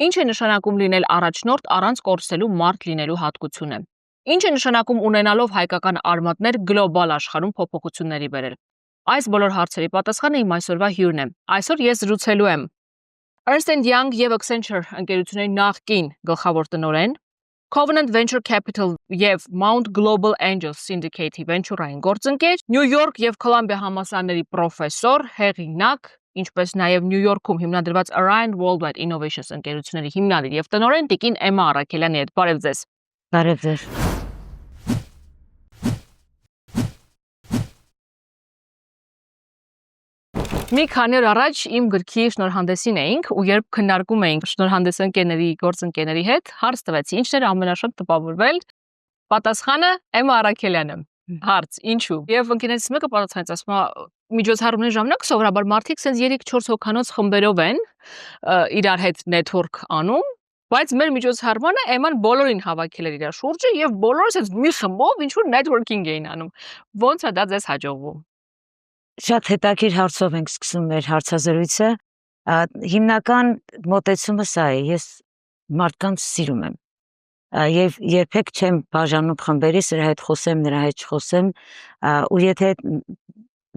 Ինչ է նշանակում լինել առաջնորդ առանց կորսելու մարդ լինելու հատկությունը։ Ինչ է նշանակում ունենալով հայկական արմատներ գլոբալ աշխարհում փոփոխությունների բերել։ Այս բոլոր հարցերի պատասխանը իմ այսօրվա հյուրն է։ Այսօր ես զրուցելու եմ Ernst & Young եւ Accenture ընկերությունների նախկին գլխավոր տնօրեն, Covenant Venture Capital եւ Mount Global Angels Syndicate-ի վենչուրային գործընկեր, Նյու Յորք եւ Կոլումբիա համալսարանների պրոֆեսոր, հեղինակ, ինչպես նաև Նյու Յորքում հիմնադրված Orion Worldwide Innovations ընկերությունների հիմնադիր եւ տնօրեն Տիկին Էմմա Արաքելյանի հետ։ Բարև ձեզ։ Բարև ձեզ։ Մի քանի օր առաջ իմ գրքի շնորհանդեսին էինք ու երբ քննարկում էինք շնորհանդեսընկերների, գործընկերների հետ, հարց տվեցի, ինչն էր ամենաշատ տպավորվել։ Պատասխանը Էմմա Արաքելյանը։ Հարց, ինչու։ Եվ ընկերներից մեկը պատասխանեց, ասում է, միջոցառումների ժամանակ սովորաբար մարդիկ sense 3-4 հոգանոց խմբերով են իրար հետ network անում, բայց մեր միջոցառմանը Էմման բոլորին հավաքել էր իր շուրջը եւ բոլորը sense մի խմբով ինչ որ networking էին անում։ Ոնց է դա ձեզ հաջողվում։ Շատ հետաքրքիր հարցով ենք սկսում մեր հարցազրույցը։ Հիմնական մոտեցումը սա է, ես մարդկանց սիրում եմ։ Եվ երբեք չեմ բաժանում խմբերի, սրա հետ խոսեմ, նրա հետ չխոսեմ, ու եթե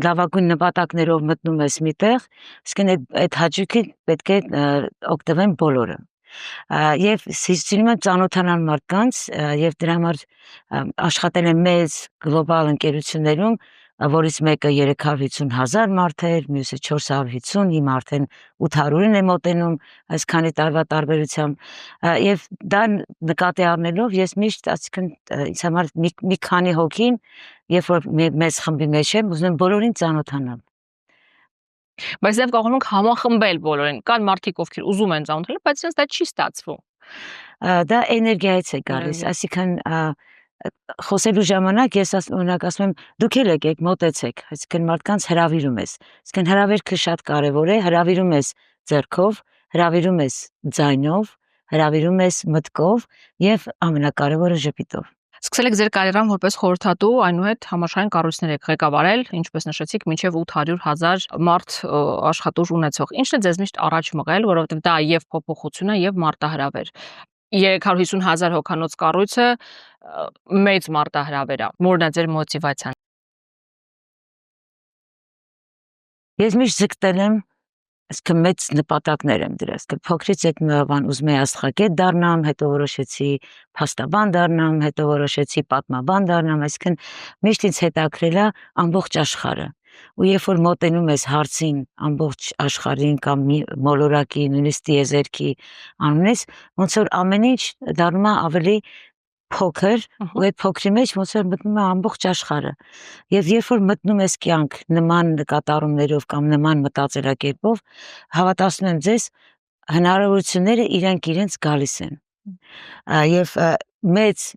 լավագույն նպատակներով մտնում ես միտեղ, իսկն այդ հաճույքի պետք է օգտվեն բոլորը։ Եվ սիրում եմ ծանոթանալ մարդկանց եւ դրա համար աշխատել եմ մեծ գլոբալ ընկերություններում, որից մեկը 350,000 մարդ էր, մյուսը 450, հիմա արդեն 800-ին է մոտենում այսքանի տարվա տարբերությամբ, եւ դա նկատի առնելով ես միշտ ասիկն ինձ համար մի քանի հոգին, երբ որ մեծ խմբի մեջ եմ, ուզում եմ բոլորին ծանոթանալ։ Բայց դեռ կարող ենք համախմբել բոլորին։ Կան մարդիկ, ովքեր ուզում են ծանոթանալ, բայց իրենց դա չի ստացվում։ Դա էներգիայից է գալիս, այսինքն խոսելու ժամանակ ես օրինակ ասում եմ դուք էլ եկեք մոտեցեք, այսինքն մարդկանց հրավիրում ես, այսինքն հրավերքը շատ կարևոր է, հրավիրում ես ձեռքով, հրավիրում ես ձայնով, հրավիրում ես մտքով եւ ամենակարևորը ժպիտով։ Սկսել եք ձեր կարիերան որպես խորհրդատու, այնուհետ համաշխարհային կառույցներ եք ղեկավարել, ինչպես նշեցիք, մինչև 800,000 մարդ աշխատուժ ունեցող։ Ինչն է ձեզ միշտ առաջ մղել, որովհետև դա եւ փոփոխություն է եւ մարտահրավեր։ 350,000 հոգանոց կառույցը մեծ մարտահրավեր է։ Որն է ձեր մոտիվացիան։ Ես միշտ ձգտել եմ այսինքն մեծ նպատակներ եմ դրել, այսինքն փոքրից այդ բան ուզում եի աստղագետ դառնամ, հետո որոշեցի փաստաբան դառնամ, հետո որոշեցի պատմաբան դառնամ, այսինքն միշտ ինձ հետաքրել է ամբողջ աշխարհը։ Ու երբ որ մոտենում ես հարցին ամբողջ աշխարհին կամ մոլորակի, նույնիսկ տիեզերքի անում ես, ոնց որ ամեն ինչ դառնում է ավելի փոքր, ու այդ փոքրի մեջ ոնց որ մտնում է ամբողջ աշխարհը։ Եվ երբ որ մտնում ես կյանք նման նկատառումներով կամ նման մտածելակերպով, հավատացնում եմ ձեզ, հնարավորությունները իրենց գալիս են։ Եվ մեծ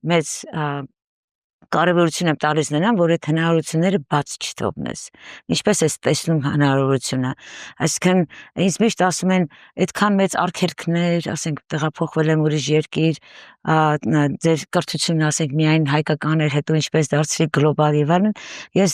կարևորություն եմ տալիս նրան, որ այդ հնարավորությունները բաց չթողնես։ Ինչպես ես տեսնում հնարավորությունը։ Այսինքն ինձ միշտ ասում են, այդքան մեծ արգելքներ, ասենք տեղափոխվել եմ ուրիշ երկիր, ձեր կրթությունը ասենք միայն հայկական էր, հետո ինչպես դարձրի գլոբալ եւ այլն, ես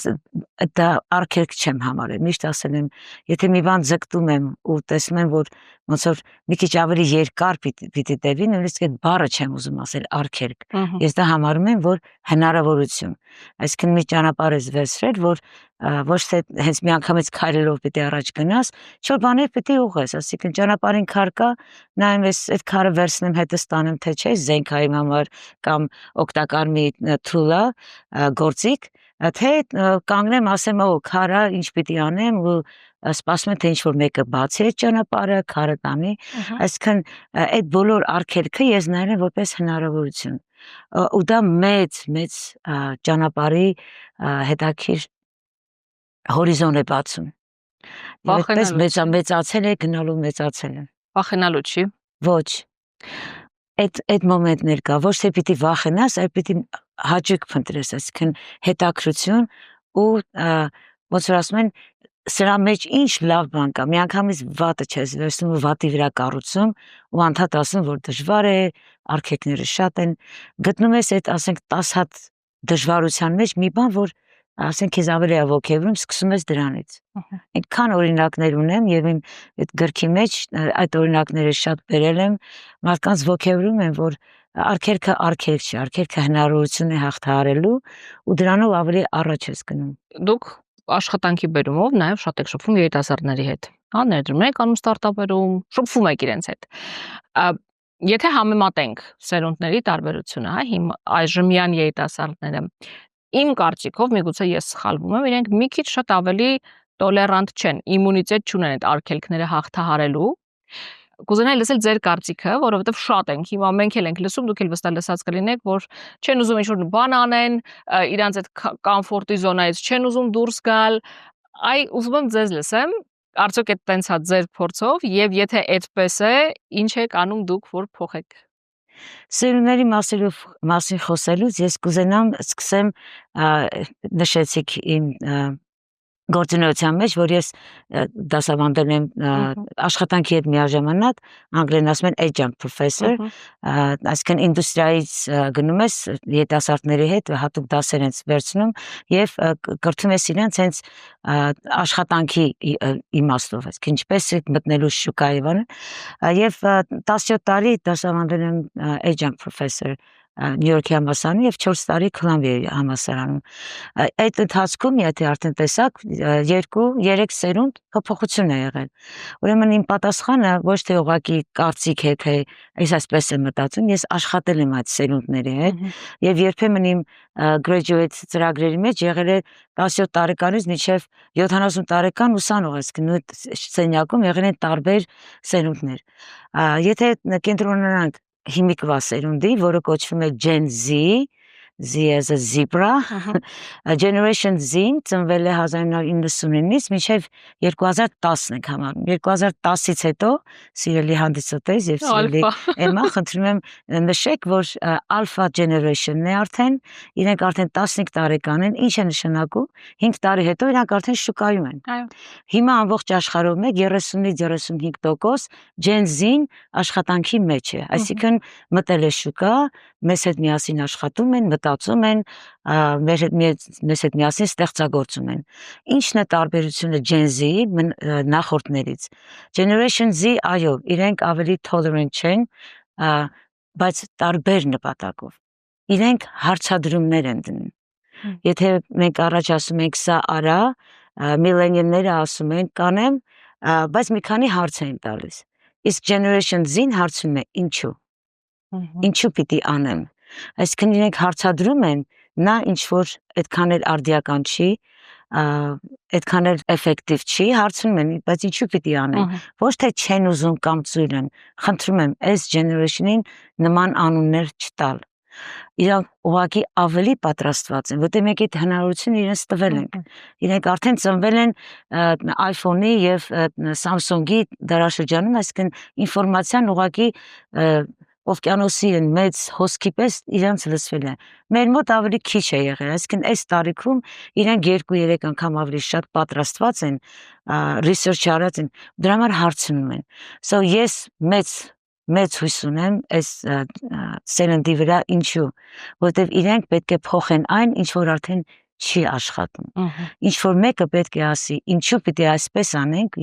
դա արգելք չեմ համարել։ Միշտ ասել եմ, եթե մի բան ձգտում եմ ու տեսնում եմ, որ ոնց որ մի քիչ ավելի երկար պիտի տևի, նույնիսկ այդ բառը չեմ ուզում ասել արգելք։ Ես դա համարում եմ, որ հնարավորություն։ Այսինքն մի ճանապարհ ես վերցրել, որ ոչ թե հենց միանգամից քայլելով պիտի առաջ գնաս, ինչ-որ բաներ պիտի ուղղես, այսինքն ճանապարհին քար կա, նայում ես այդ քարը վերցնեմ հետս տանեմ, թե չէ, զենքայի համար կամ օգտակար մի թուլա, գործիք, թե կանգնեմ, ասեմ, օ, քարա, ինչ պիտի անեմ ու սպասում եմ, թե ինչ-որ մեկը բացի այդ ճանապարհը, քարը տանի, այսինքն այդ բոլոր արգելքը ես նայել եմ որպես հնարավորություն։ Ու դա մեծ ճանապարհի հետաքրքիր հորիզոն է բացում։ Եվ այդպես մեծացել է, գնալու մեծացել է։ Վախենալու չի։ Ոչ։ Այդ մոմենտներ կա, ոչ թե պիտի վախենաս, այլ պիտի հաճույք փնտրես, այսինքն հետաքրություն ու ոնց որ ասում են, սրա մեջ ինչ լավ բան կա, միանգամից վատը չես վերցնում ու վատի վրա կառուցում ու անդադ ասում, որ դժվար է, արգելքները շատ են, գտնում ես այդ, ասենք, 10 հատ դժվարության մեջ մի բան, որ ասենք քեզ ավելի է ոգևորում, սկսում ես դրանից։ Այնքան օրինակներ ունեմ եւ իմ այդ գրքի մեջ այդ օրինակները շատ բերել եմ, մարդկանց ոգևորում եմ, որ արգելքը արգելք չի, արգելքը հնարավորություն է հաղթահարելու ու դրանով ավելի առաջ ես գնում։ Դուք աշխատանքի բերումով նաև շատ եք շփվում երիտասարդների հետ։ Հա, ներդրում եք անում ստարտափերում, շփվում եք իրենց հետ։ Եթե համեմատենք սերունդների տարբերությունը, հա, հիմա այժմյան երիտասարդները, իմ կարծիքով, միգուցե ես սխալվում եմ, իրենք մի քիչ շատ ավելի տոլերանտ չեն, իմունիտետ չունեն այդ արգելքները հաղթահարելու։ Կուզենայի լսել ձեր կարծիքը, որովհետև շատ ենք, հիմա մենք էլ ենք լսում, դուք էլ վստահ լսած կլինեք, որ չեն ուզում ինչ-որ բան անեն, իրանց այդ կոմֆորտի զոնայից չեն ուզում դուրս գալ։ Ուզում եմ ձեզ լսեմ, արդյոք այդ տենց հա ձեր փորձով, եւ եթե այդպես է, ինչ եք անում դուք, որ փոխեք։ Սերունդների մասին խոսելուց ես կուզենամ սկսեմ նշեցիք իմ գործունեության մեջ, որ ես դասավանդել եմ աշխատանքի հետ միաժամանակ, անգլերեն ասում են adjunct professor, այսինքն ինդուստրիայից գնում ես երիտասարդների հետ հատուկ դասեր ես վերցնում եւ կրթում ես իրենց հենց աշխատանքի իմաստով, այսինքն ինչպես է մտնելու շուկայի վրա, եւ 17 տարի դասավանդել եմ adjunct professor Նյու Յորքի համալսարանում եւ 4 տարի Քոլումբիայի համալսարանում։ Այդ ընթացքում, եթե արդեն տեսակ, 2-3 սերունդ փոփոխություն է եղել։ Ուրեմն իմ պատասխանը ոչ թե ուղղակի կարծիք է, թե ես այսպես եմ մտածում, ես աշխատել եմ այդ սերունդների հետ եւ երբեմն իմ graduate ծրագրերի մեջ եղել է 17 տարեկանից մինչեւ 70 տարեկան ուսանող, այսինքն նույն սենյակում եղել են տարբեր սերունդներ։ Եթե կենտրոնանանք հիմիկվա սերունդի, որը կոչվում է Gen Z, Z as a zebra, Generation Z-ն ծնվել է 1999-ից մինչև 2010 ենք համարում։ 2010-ից հետո, սիրելի հանդիսատես եւ սիրելի Էմա, խնդրում եմ նշեք, որ Alpha Generation-ն է արդեն, իրենք արդեն 15 տարեկան են, ինչ է նշանակում, 5 տարի հետո իրանք արդեն շուկայում են։ Այո։ Հիմա ամբողջ աշխարհում 30-35% Gen Z-ն աշխատանքի մեջ է, այսինքն մտել է շուկա, մեզ հետ միասին աշխատում են, մտածում են, մեզ հետ միասին ստեղծագործում են։ Ինչն է տարբերությունը Gen Z-ի նախորդներից։ Generation Z, այո, իրենք ավելի tolerant չեն, բայց տարբեր նպատակով։ Իրենք հարցադրումներ են դնում։ Եթե մենք առաջ ասում ենք սա արա, միլենիալները ասում են կանեմ, բայց մի քանի հարց են տալիս։ Իսկ Generation Z-ն հարցում է ինչու։ Ինչու պիտի անեմ։ Այսինքն իրենք հարցադրում են, նա ինչ որ այդքան էլ արդիական չի, այդքան էլ էֆեկտիվ չի, հարցնում են, բայց ինչու պիտի անեմ։ Ոչ թե չեն ուզում կամ ծույլ են։ Խնդրում եմ, այս generation-ին նման անուններ չտալ։ Իրանք ուղղակի ավելի պատրաստված են, որտեղ մենք այդ հնարավորությունը իրենց տվել ենք։ Իրենք արդեն ծնվել են iPhone-ի եւ Samsung-ի դարաշրջանում, այսինքն ինֆորմացիան ուղղակի օվկիանոսի են մեծ հոսքի պես իրանց լսվել է։ Մեր մոտ ավելի քիչ է եղել, այսինքն այս տարիքում իրենք 2-3 անգամ ավելի շատ պատրաստված են, research արած են, դրա համար հարցնում են։ So ես մեծ հույս ունեմ այս սերնդի վրա, ինչու, որտեղ իրենք պետք է փոխեն այն, ինչ որ արդեն չի աշխատում։ Ինչ որ մեկը պետք է ասի, ինչու պիտի այսպես անենք,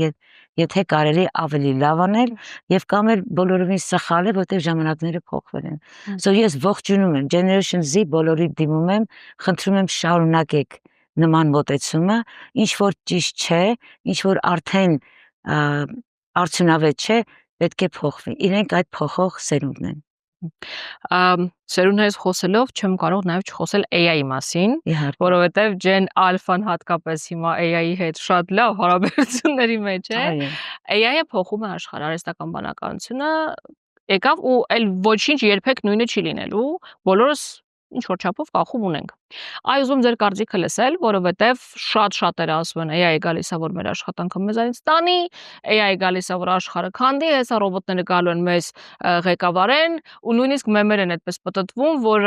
եթե կարելի ավելի լավ անել եւ կամ էլ բոլորովին սխալ է, որտեղ ժամանակները փոխվել են։ So ես ողջունում եմ Generation Z բոլորի դիմում եմ, խնդրում եմ շարունակեք նման մոտեցումը, ինչ որ ճիշտ չէ, ինչ որ արդեն արդյունավետ չէ, պետք է փոխվի։ Իրենք այդ փոխող սերունդն են։ Սերունդներից խոսելով չեմ կարող նաև չխոսել AI-ի մասին, որովհետև Gen Alpha-ն հատկապես հիմա AI-ի հետ շատ լավ հարաբերությունների մեջ է։ AI-ը փոխում է աշխարհը, արհեստական բանականությունը եկավ ու այլ ոչինչ երբեք նույնը չի լինելու, բոլորս ինչ որ չափով կախում ունենք։ Ուզում ձեր կարծիքը լսել, որովհետև շատերը ասում են AI-ը գալիս է որ մեր աշխատանքը մեզանից տանի, AI-ը գալիս է որ աշխարհը քանդի, հեսա ռոբոտները գալու են մեզ ղեկավարեն ու նույնիսկ մեմեր են այդպես պատտվում, որ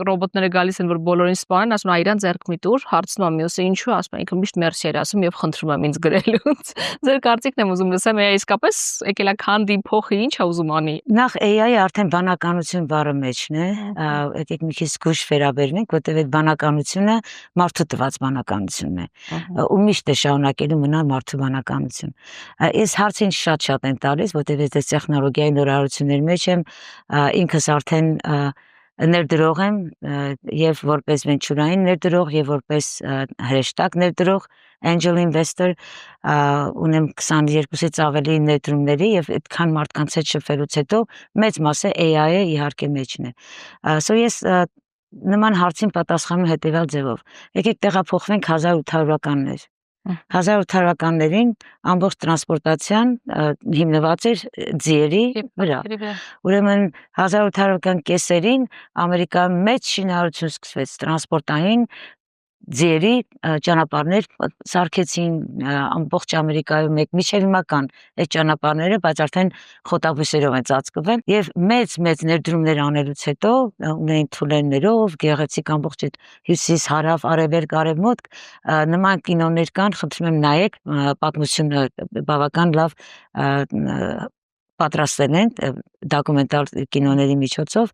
ռոբոտները գալիս են որ բոլորին սպանեն, ասում են իրան ձեռք մի տուր, հարցնում եմ մյուսը ինչու, ասում են ինքը միշտ մերսի էր ասում եւ խնդրում եմ ինձ գրելուց։ Ձեր կարծիքն եմ ուզում լսեմ, AI իսկապես եկել է քանդի փոխի, ինչ է ուզում անի։ Նախ AI-ը արդեն բանականություն բառը մեջն է, եկեք մի քիչ զգուշ վերաբերենք, որտեղ եւ բանականությունը մարդու տված բանականությունն է ու միշտ է շարունակելու մնալ մարդու բանականություն։ Ես հարցին շատ եմ տալիս, որտեղ ես տեխնոլոգիայի նորարարությունների մեջ եմ, ինքս արդեն ներդրող եմ եւ որպես վենչուրային ներդրող եւ որպես հրեշտակ ներդրող angel investor ունեմ 22-ից ավելի ներդրումների եւ այդքան մարդկանց հետ շփվելուց հետո մեծ մասը AI-ը իհարկե մեջն է։ So ես նման հարցին պատասխանում հետեւյալ ձևով։ Եկեք տեղափոխվենք 1800-ականներ։ 1800-ականներին ամբողջ տրանսպորտացիան հիմնված էր ձիերի վրա։ Ուրեմն 1800-ական կեսերին Ամերիկայում մեծ շինարարություն սկսվեց տրանսպորտային ձիերի ճանապարհներ սարքեցին ամբողջ Ամերիկայում մեկ միջև հիմա կան այդ ճանապարհները, բայց արդեն խոտաբույսերով են ծածկվել եւ մեծ ներդրումներ անելուց հետո ունեին թունելներով, գեղեցիկ ամբողջ այդ հյուսիս, հարավ, արևելք, արևմուտք նման կինոներ կան, խնդրում եմ նայեք, պատմությունը բավական լավ պատրաստել են դոկումենտալ կինոների միջոցով,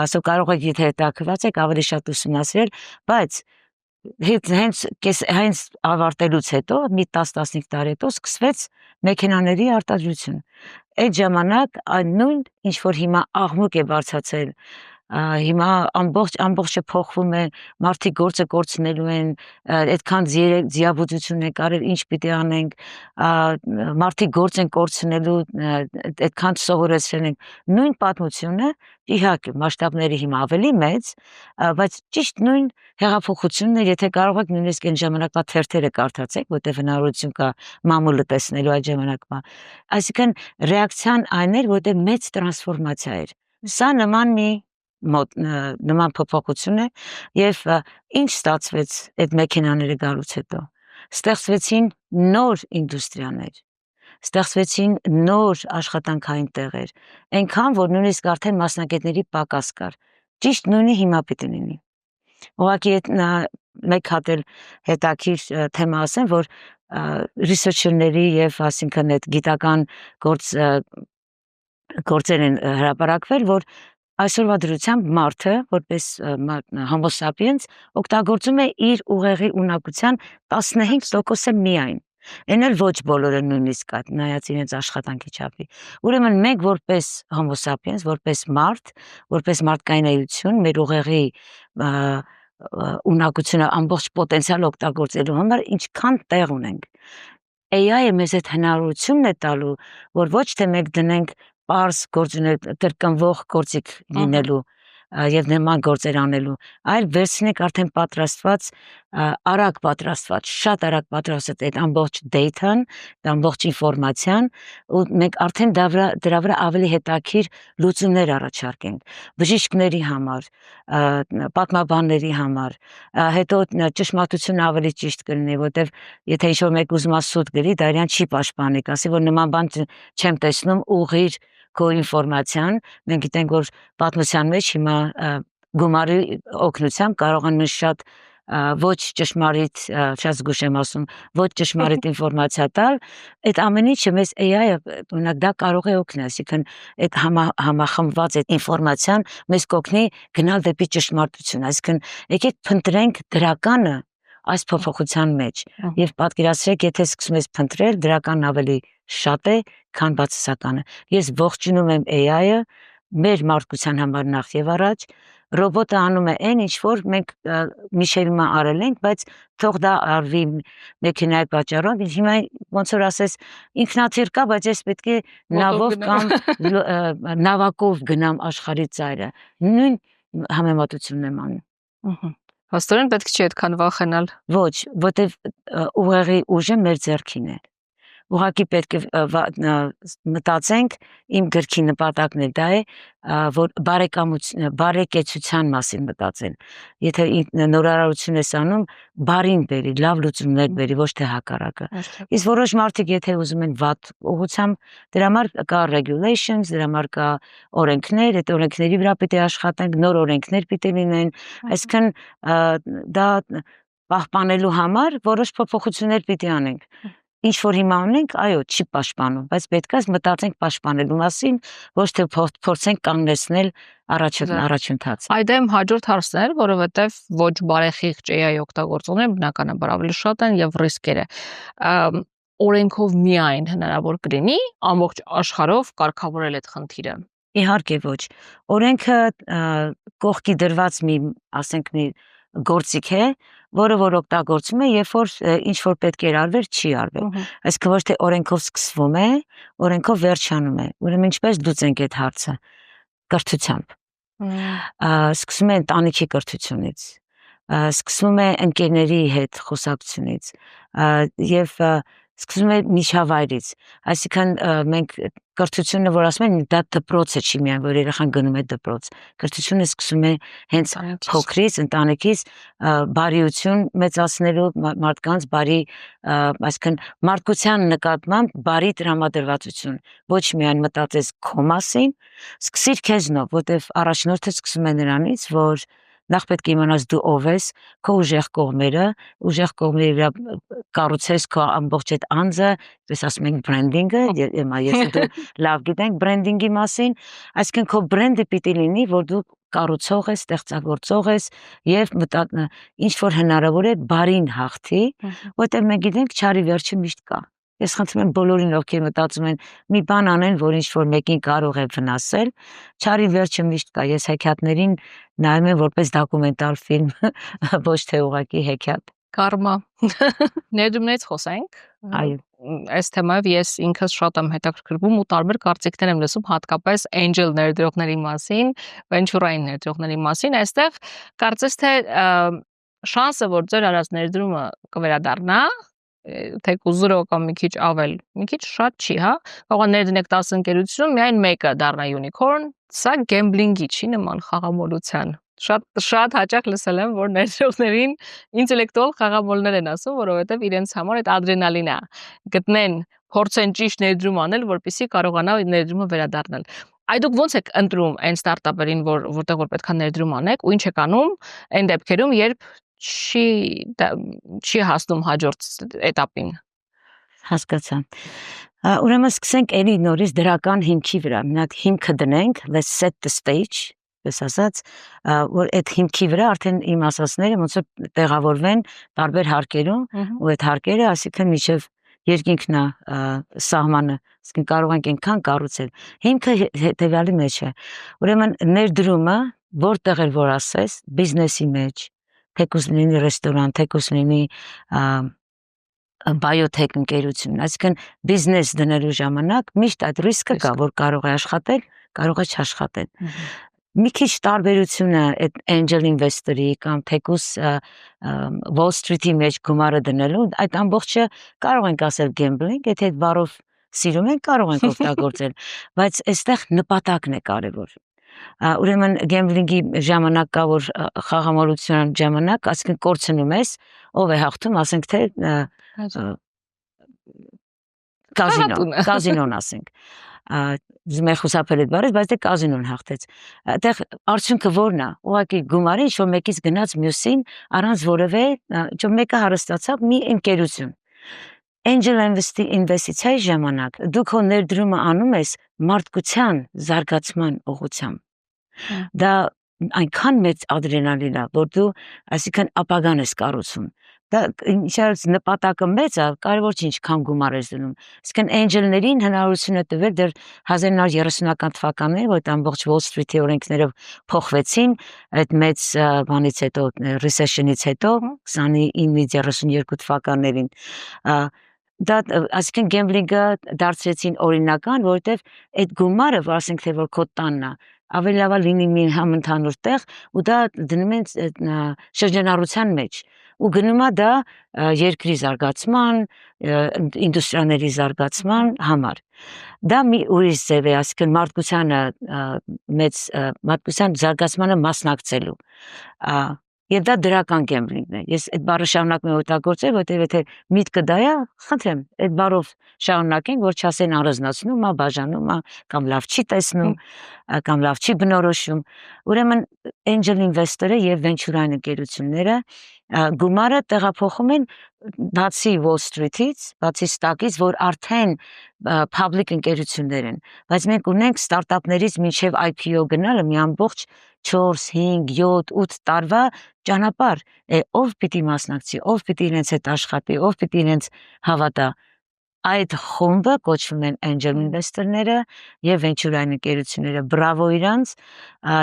so կարող եք եթե հետաքրքրված եք ավելի շատ ուսումնասիրել, բայց հենց ավարտելուց հետո մի 10-15 տարի հետո սկսվեց մեքենաների արտադրություն։ Այդ ժամանակ այն նույն ինչ որ հիմա աղմուկ է բարձրացել, հիմա ամբողջը փոխվում է, մարդիկ գործը կորցնելու են, այդքան ձիաբուծություն է կարել, ինչ պիտի անենք, մարդիկ գործ են կորցնելու, այդքան սովորեցրել են, նույն պատմությունը իհարկե մասշտաբները հիմա ավելի մեծ, բայց ճիշտ նույն հեղափոխությունն է, եթե կարող եք նույնիսկ այն ժամանակվա թերթերը կարդացեք, որտեղ հնարավորություն կա մամուլը տեսնելու այդ ժամանակվա։ Այսինքն ռեակցիան այն էր, որտեղ մեծ տրանսֆորմացիա էր։ Սա նման փոփոխություն է եւ ինչ ստացվեց այդ մեքենաները գալուց հետո։ Ստեղծվեցին նոր ինդուստրիաներ, ստեղծվեցին նոր աշխատանքային տեղեր, այնքան որ նույնիսկ արդեն մասնագետների պակաս կար։ Ճիշտ նույնը հիմա պիտի լինի։ Ուղղակի մեկ հատ էլ հետաքրքիր թեմա ասեմ, որ researcher-ների եւ այսինքն այդ գիտական գործեր են հրապարակվել, որ այսօրվա դրությամբ մարդը որպես Homo sapiens օգտագործում է իր ուղեղի ունակության 15%-ը միայն։ Այն էլ ոչ բոլորը նույնիսկ կա, նայած իրենց աշխատանքի չափի։ Ուրեմն մենք որպես Homo sapiens, որպես մարդ, որպես մարդկային էություն, մեր ուղեղի ունակությունը ամբողջ պոտենցիալ օգտագործելու համար ինչքան տեղ ունենք։ AI-ը մեզ այդ հնարավորությունն է տալու, որ ոչ թե մենք դնենք պարզ կրկնվող գործիք լինելու եւ նման գործեր անելու, այլ վերցնենք արդեն պատրաստված, արագ պատրաստված, շատ արագ պատրաստած այդ ամբողջ data-ն, ամբողջ ինֆորմացիան ու մենք արդեն դրա վրա ավելի հետաքրքիր լուծումներ առաջարկենք բժիշկների համար, պատմաբանների համար, հետո ճշմարտությունը ավելի ճիշտ կլինի, որտեվ եթե ինչ-որ մեկ ուզում է սուտ գրի, դա իրան չի պաշտպանի, ասի որ նման բան չեմ տեսնում, ուղղիր քո ինֆորմացիան, մենք գիտենք որ պատմության մեջ հիմա գումարի օգնությամբ կարող են շատ ոչ ճշմարիտ, շատ զգուշ եմ ասում, ոչ ճշմարիտ ինֆորմացիա տալ, այդ ամեն ինչը մեզ AI-ը օրինակ դա կարող է օգնել, այսինքն այդ համախմբված այդ ինֆորմացիան մեզ կօգնի գնալ դեպի ճշմարտություն, այսինքն եկեք փնտրենք դրականը այս փոփոխության մեջ եւ պատկերացրեք, եթե սկսում ես փնտրել, դրականն ավելի շատ է, քան բացասականը։ Ես ողջունում եմ AI-ը մեր մարդկության համար նախ եւ առաջ, ռոբոտը անում է այն, ինչ որ մենք միշտ հիմա արել ենք, բայց թող դա արվի մեքենայի պատճառով, հիմա ոնց որ ասես ինքնաթիռ կա, բայց ես պետք է նավով կամ նավակով գնամ աշխարհի ծայրը։ Նույն համեմատությունն եմ անում։ Հաստորեն պետք չի այդքան վախենալ։ Ոչ, որտեվ ուղեղի ուժը մեր ձեռքին է։ Ուղղակի պետք է մտածենք, իմ գրքի նպատակն է դա է, որ բարեկեցության մասին մտածել։ Եթե նորարարություն ես անում, բարին բերի, լավ լուծումներ բերի, ոչ թե հակառակը։ Իսկ որոշ մարդիկ եթե ուզում են վատ ուղղությամբ, դրա համար կա regulations, դրա համար կա օրենքներ, այդ օրենքների վրա պետք է աշխատենք, նոր օրենքներ պետք է լինեն, այսինքն դա պահպանելու համար որոշ փոփոխություններ պետք է անենք։ ինչ որ հիմա ունենք, այո, չի պաշտպանում, բայց պետք է մտածենք պաշտպանելու մասին, ոչ թե փորձենք կանգնեցնել առաջընթացը։ Այդեմ հաջորդ հարցն էր, որովհետև ոչ բարեխիղճ AI օգտագործողները բնականաբար ավելի շատ են եւ ռիսկերը։ Օրենքով միայն հնարավոր կլինի ամբողջ աշխարհով կարգավորել այդ խնդիրը։ Իհարկե ոչ։ Օրենքը կողքի դրված ասենք մի գործիք է, որը որ օգտագործում է, երբ որ ինչ որ պետք է արվեր, չի արվել։ Այսինքն ոչ թե օրենքով սկսվում է, օրենքով վերջանում է։ Ուրեմն ինչպես լուծենք այդ հարցը։ Կրթությամբ։ Սկսում է ընտանիքի կրթությունից, սկսվում է ընկերների հետ խոսակցությունից եւ սկսվում է միջավայրից, այսինքն մենք կրթությունը որ ասում են դա դպրոց է, չի միայն որ երեխան գնում է դպրոց, կրթությունը սկսում է հենց փոքրից ընտանիքից բարիություն մեծացնելու մարդկանց բարի, այսինքն մարդկության նկատմամբ բարի տրամադրվածություն, ոչ միայն մտածես քո մասին, սկսիր քեզնով, որտեվ առաջնորդը սկսում է նրանից, որ նախ պետք է իմանաս դու ով ես, քո ուժեղ կողմերը վրա կառուցես քո ամբողջ այդ անձը, ես ասում ենք բրենդինգը, ես դու լավ գիտենք բրենդինգի մասին, այսինքն քո բրենդը պիտի լինի, որ դու կառուցող ես, ստեղծագործող ես եւ ինչ որ հնարավոր է բարին հաղթի, որտեղ մենք գիտենք չարի վերջը միշտ կա։ Ես խնդրում եմ բոլորին, ովքեր մտածում են մի բան անեն, որ ինչ որ մեկին կարող է վնասել, չարի վերջը միշտ կա։ Ես հեքիաթներին նայում եմ որպես դոկումենտալ ֆիլմ, ոչ թե ուղղակի հեքիաթ։ Կարմա։ Ներդրումներից խոսենք։ Այո։ Այս թեմայով ես ինքս շատ եմ հետաքրքրվում ու տարբեր կարծիքներ եմ լսում, հատկապես angel ներդրողների մասին, venture-ային ներդրողների մասին։ Այստեղ կարծես թե շանսը, որ ձեր արած ներդրումը կվերադառնա, թեկուզ 0 կամ մի քիչ ավել, մի քիչ շատ չի, հա։ Կարող է ներդնեք 10 ընկերությունում, միայն մեկը դառնա unicorn, սա գեմբլինգի չի նման խաղամոլության։ Շատ հաճախ լսել եմ, որ ներդրողներին ինտելեկտուալ խաղամոլներ են ասում, որովհետև իրենց համար այդ ադրենալին է։ Գտնեն, փորձեն ճիշտ ներդրում անել, որպեսզի կարողանա ներդրումը վերադառնալ։ Այդ դուք ո՞նց եք ընտրում այն ստարտափերին, որտեղ որ պետքա ներդրում անեք, ու ինչ եք անում այն դեպքերում, երբ չի հասնում հաջորդ էտապին։ Հասկացա։ Ուրեմն սկսենք էլի նորից դրական հիմքի վրա։ Մենակ հիմքը դնենք, let's set the stage, պես ասած, որ այդ հիմքի վրա արդեն իմ ասածները ոնց որ տեղավորվեն տարբեր հարկերում, ու այդ հարկերը, ասիկա միջև երկինքն է սահմանը, ասիկա կարող ենք այնքան կառուցել։ Հիմքը հետևյալի մեջ է։ Ուրեմն ներդրումը որտեղ էլ որ ասես, բիզնեսի մեջ, թեկուզ լինի ռեստորան, թեկուզ լինի բիոթեք ընկերություն, այսինքն բիզնես դնելու ժամանակ միշտ այդ ռիսկը կա, որ կարող է աշխատել, կարող է չաշխատել։ Մի քիչ տարբերությունը այդ angel investor-ի կամ թեկուզ Wall Street-ի մեջ գումարը դնելու, այդ ամբողջը կարող ենք ասել gambling, եթե այդ բառով սիրում ենք, կարող ենք օգտագործել, բայց այստեղ նպատակն է կարևոր։ Ուրեմն գեմբլինգի ժամանակ կա, որ խաղամոլության ժամանակ, այսինքն կորցնում ես, ով է հաղթում, ասենք թե կազինոն ասենք։ Ուզում եմ խուսափել այդ բառից, բայց դե կազինոն հաղթեց։ Այդտեղ արդյունքը ո՞րն է։ Ուղղակի գումարը ինչ որ մեկից գնաց մյուսին, առանց որևէ, ինչ որ մեկը հարստացավ մի ընկերություն։ Angel investition-ի ժամանակ դու քո ներդրումը անում ես մարդկության զարգացման ուղղությամբ։ Դա այնքան մեծ ադրենալին է, որ դու, այսինքն ապագան ես կառուցում։ Դա ինչպես նպատակը մեծ է, կարևոր չի ինչքան գումար ես դնում։ Այսինքն angel-ներին հնարավորություն է տվել դեռ 1930-ական թվականներին, որ ամբողջ Wall Street-ի օրենքները փոխվեցին, այդ մեծ բանից հետո, recession-ից հետո, 29-32 թվականներին, դա այսինքն գեմբլինգը դարձրեցին օրինական, որովհետև այդ գումարը, ասենք թե որ քո տանն է, ավելի լավ է լինի մի համընդհանուր տեղ ու դա դնում են շրջանառության մեջ ու գնում է դա երկրի զարգացման, ինդուստրիաների զարգացման համար։ Դա մի ուրիշ ձև է, այսինքն մարդկության զարգացմանը մասնակցելու։ Եվ դա դրական գեմբլինգն է։ Ես այդ բառը շարունակում եմ օգտագործել, որտեղ եթե միտքը դա է, խնդրեմ, այդ բառով շարունակենք, որ չասեն առանձնացնում, բաժանում, կամ լավ չի տեսնում, կամ լավ չի բնորոշում։ Ուրեմն angel investor-ը եւ venture-ային ընկերությունները գումարը տեղափոխում են բացի Wall Street-ից, բացի Stock-ից, որ արդեն public ընկերություններ են, բայց մենք ունենք ստարտափներից մինչև IPO գնալը մի ամբողջ 4, 5, 7, 8 տարվա ճանապարհ, ով պիտի մասնակցի, ով պիտի իրենց հետ աշխատի, ով պիտի իրենց հավատա։ Այդ խումբը կոչվում են angel investor-ները եւ venture-ային ընկերությունները, բրավո իրանց,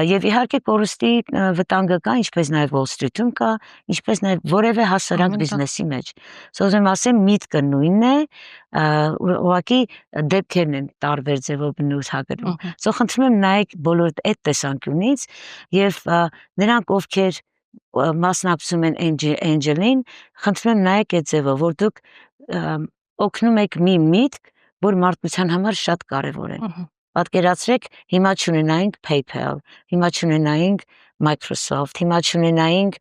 եւ իհարկե կորստի վտանգը կա, ինչպես նաեւ Wall Street-ում կա, ինչպես նաեւ որևէ հասարակ բիզնեսի մեջ։ Ուզում ասեմ, միտքը նույնն է, ուղղակի դեպքերն են տարբեր ձևով բնութագրում։ Սա խնդրում եմ նայեք բոլոր այդ տեսանկյունից եւ նրանք ովքեր մասնակցում են angel-ին, խնդրում եմ նայեք այդ ձևով, որ դուք օգնում եք մի միտք, որ մարդկության համար շատ կարևոր է։ Պատկերացրեք, հիմա չունենայինք PayPal, հիմա չունենայինք Microsoft, հիմա չունենայինք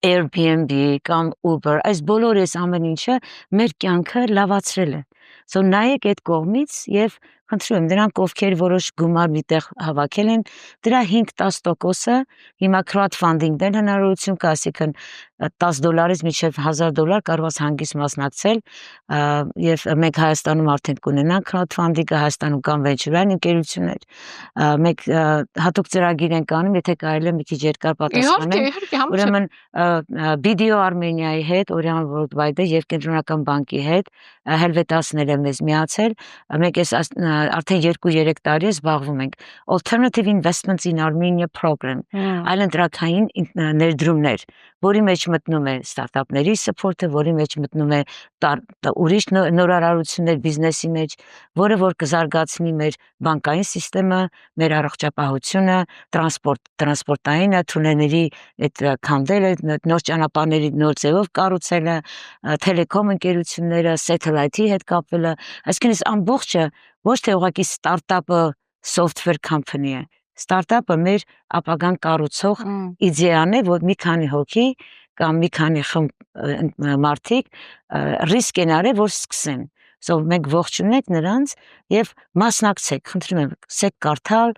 Airbnb կամ Uber, այս բոլոր այս ամեն ինչը մեր կյանքը լավացրել է։ So նայեք այդ կողմից եւ խնդրում եմ նրանք ովքեր որոշ գումար միտեղ հավաքել են, դրա 5-10%-ը հիմա crowdfunding-ներ հնարավորություն կա, այսինքն $10-ից մինչև $1000 կարող ես հանգիստ մասնակցել եւ մենք Հայաստանում արդեն կունենանք crowdfunding-ը, Հայաստանում կան venture-ային ընկերություններ, մենք հատուկ ծրագիր ենք անում, եթե կարելի է մի քիչ երկար պատասխանեմ։ Ուրեմն Video Armenia-ի հետ, Orion Worldwide-ը եւ Կենտրոնական բանկի հետ հելվետացնել է մեզ միացել, մենք այս արդեն 2-3 տարի զբաղվում ենք Alternative Investments in Armenia Program, այլընտրակային ներդրումներ, որի մեջ մտնում է ստարտափների support-ը, որի մեջ մտնում է ուրիշ նորարարություններ բիզնեսի մեջ, որը որ կզարգացնի մեր բանկային համակարգը, մեր առողջապահությունը, տրանսպորտային թունելների այդ քանդելը, նոր ճանապարհների նոր ձևով կառուցելը, թելեկոմ ընկերությունները, satellite-ի հետ կապելը, այսինքն այս ամբողջը ոչ թե ուղղակի ստարտափը software company է, ստարտափը մեր ապագան կառուցող իդեան է, որ մի քանի հոգի կամ մի քանի մարդիկ ռիսկ են արել, որ սկսեն։ So մենք ողջունենք նրանց եւ մասնակցեք, խնդրում եմ, ասեք կարդալ,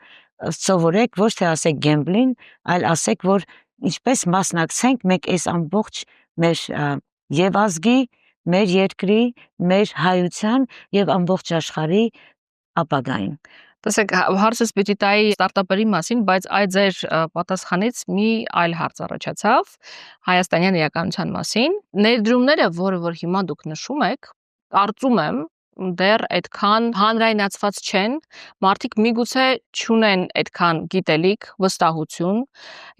սովորեք, ոչ թե ասեք gambling, այլ ասեք, որ ինչպես մասնակցենք մենք այս ամբողջ մեր եւ ազգի, մեր երկրի, մեր հայության եւ ամբողջ աշխարհի ապագային։ Տեսեք, հարցս պիտի տայի ստարտափերի մասին, բայց այդ ձեր պատասխանից մի այլ հարց առաջացավ հայաստանյան իրականության մասին։ Ներդրումները, որը որ հիմա դուք նշում եք, կարծում եմ դեռ այդքան հանրայնացված չեն, մարդիկ միգուցե չունեն այդքան գիտելիք, վստահություն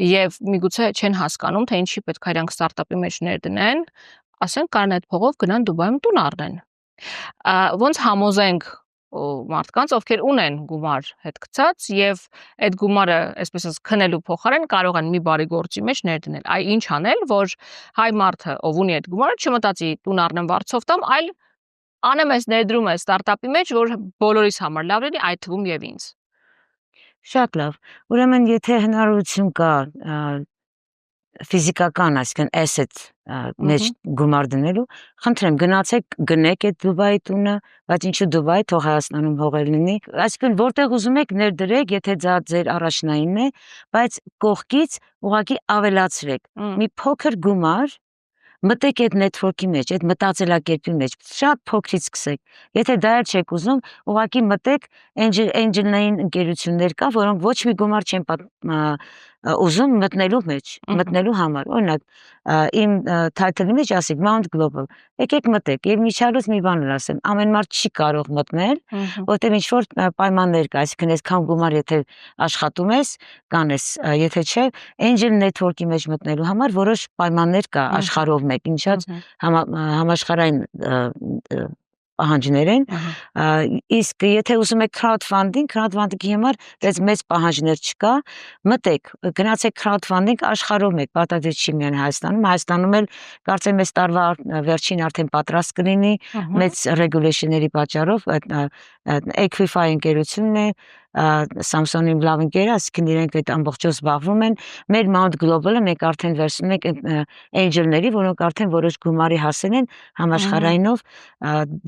եւ միգուցե չեն հասկանում, թե ինչի պետք է իրանք ստարտափի մեջ ներդնեն, ասենք կարան այդ փողով գնան Դուբայում տուն առնեն։ Ոնց համոզենք մարդկանց, ովքեր ունեն գումար հետ գցած եւ այդ գումարը, այսպես ասած, քնելու փոխարեն կարող են մի բարի գործի մեջ ներդնել։ Այ ինչ անել, որ հայ մարդը, ով ունի այդ գումարը, չմտածի տուն առնեմ վարձով տամ, այլ անեմ այս ներդրումը ստարտափի մեջ, որ բոլորիս համար լավ լինի, այդ թվում եւ ինձ։ Շատ լավ։ Ուրեմն եթե հնարավորություն կա ֆիզիկական, այսինքն asset մեջ գումար դնելու, խնդրեմ գնացեք գնեք այդ Դուբայի տունը, բայց ինչու Դուբայ, թող Հայաստանում հողեր լինի, այսինքն որտեղ ուզում եք ներդրեք, եթե դա ձեր առաջնայինն է, բայց կողքից ուղղակի ավելացրեք մի փոքր գումար, մտեք այդ network-ի մեջ, այդ մտածելակերպի մեջ, շատ փոքրից սկսեք։ Եթե դա էլ չեք ուզում, ուղղակի մտեք angel-ային ընկերություններ կա, որոնք ոչ մի գումար չեն ուզում մտնելու մեջ, մտնելու համար։ Օրինակ, իմ title-ի մեջ ասեք Mount Global։ Եկեք մտեք, եւ միջալուց մի բան ասեմ, ամեն մարդ չի կարող մտնել, որտեղ ինչ որ պայմաններ կա, այսինքն այսքան գումար եթե աշխատում ես, կանես, եթե չէ, angel network-ի մեջ մտնելու համար որոշ պայմաններ կա աշխարհով մեկ, ինչած համաշխարհային պահանջներ են, իսկ եթե ուզում եք crowdfunding-ի համար դες մեծ պահանջներ չկա, մտեք, գնացեք crowdfunding աշխարհով մեկ, պարտադիր չի միայն Հայաստանում էլ կարծեմ այս տարվա վերջին արդեն պատրաստ կլինի մեծ regulation-ների պատճառով, Equify ընկերությունն է, Samsung-ի լավ ընկեր, այսինքն իրենք այդ ամբողջով զբաղվում են, մեր Mount Global-ը մենք արդեն վերցնում ենք angel-ների, որոնք արդեն որոշ գումարի հասել են համաշխարհայինով,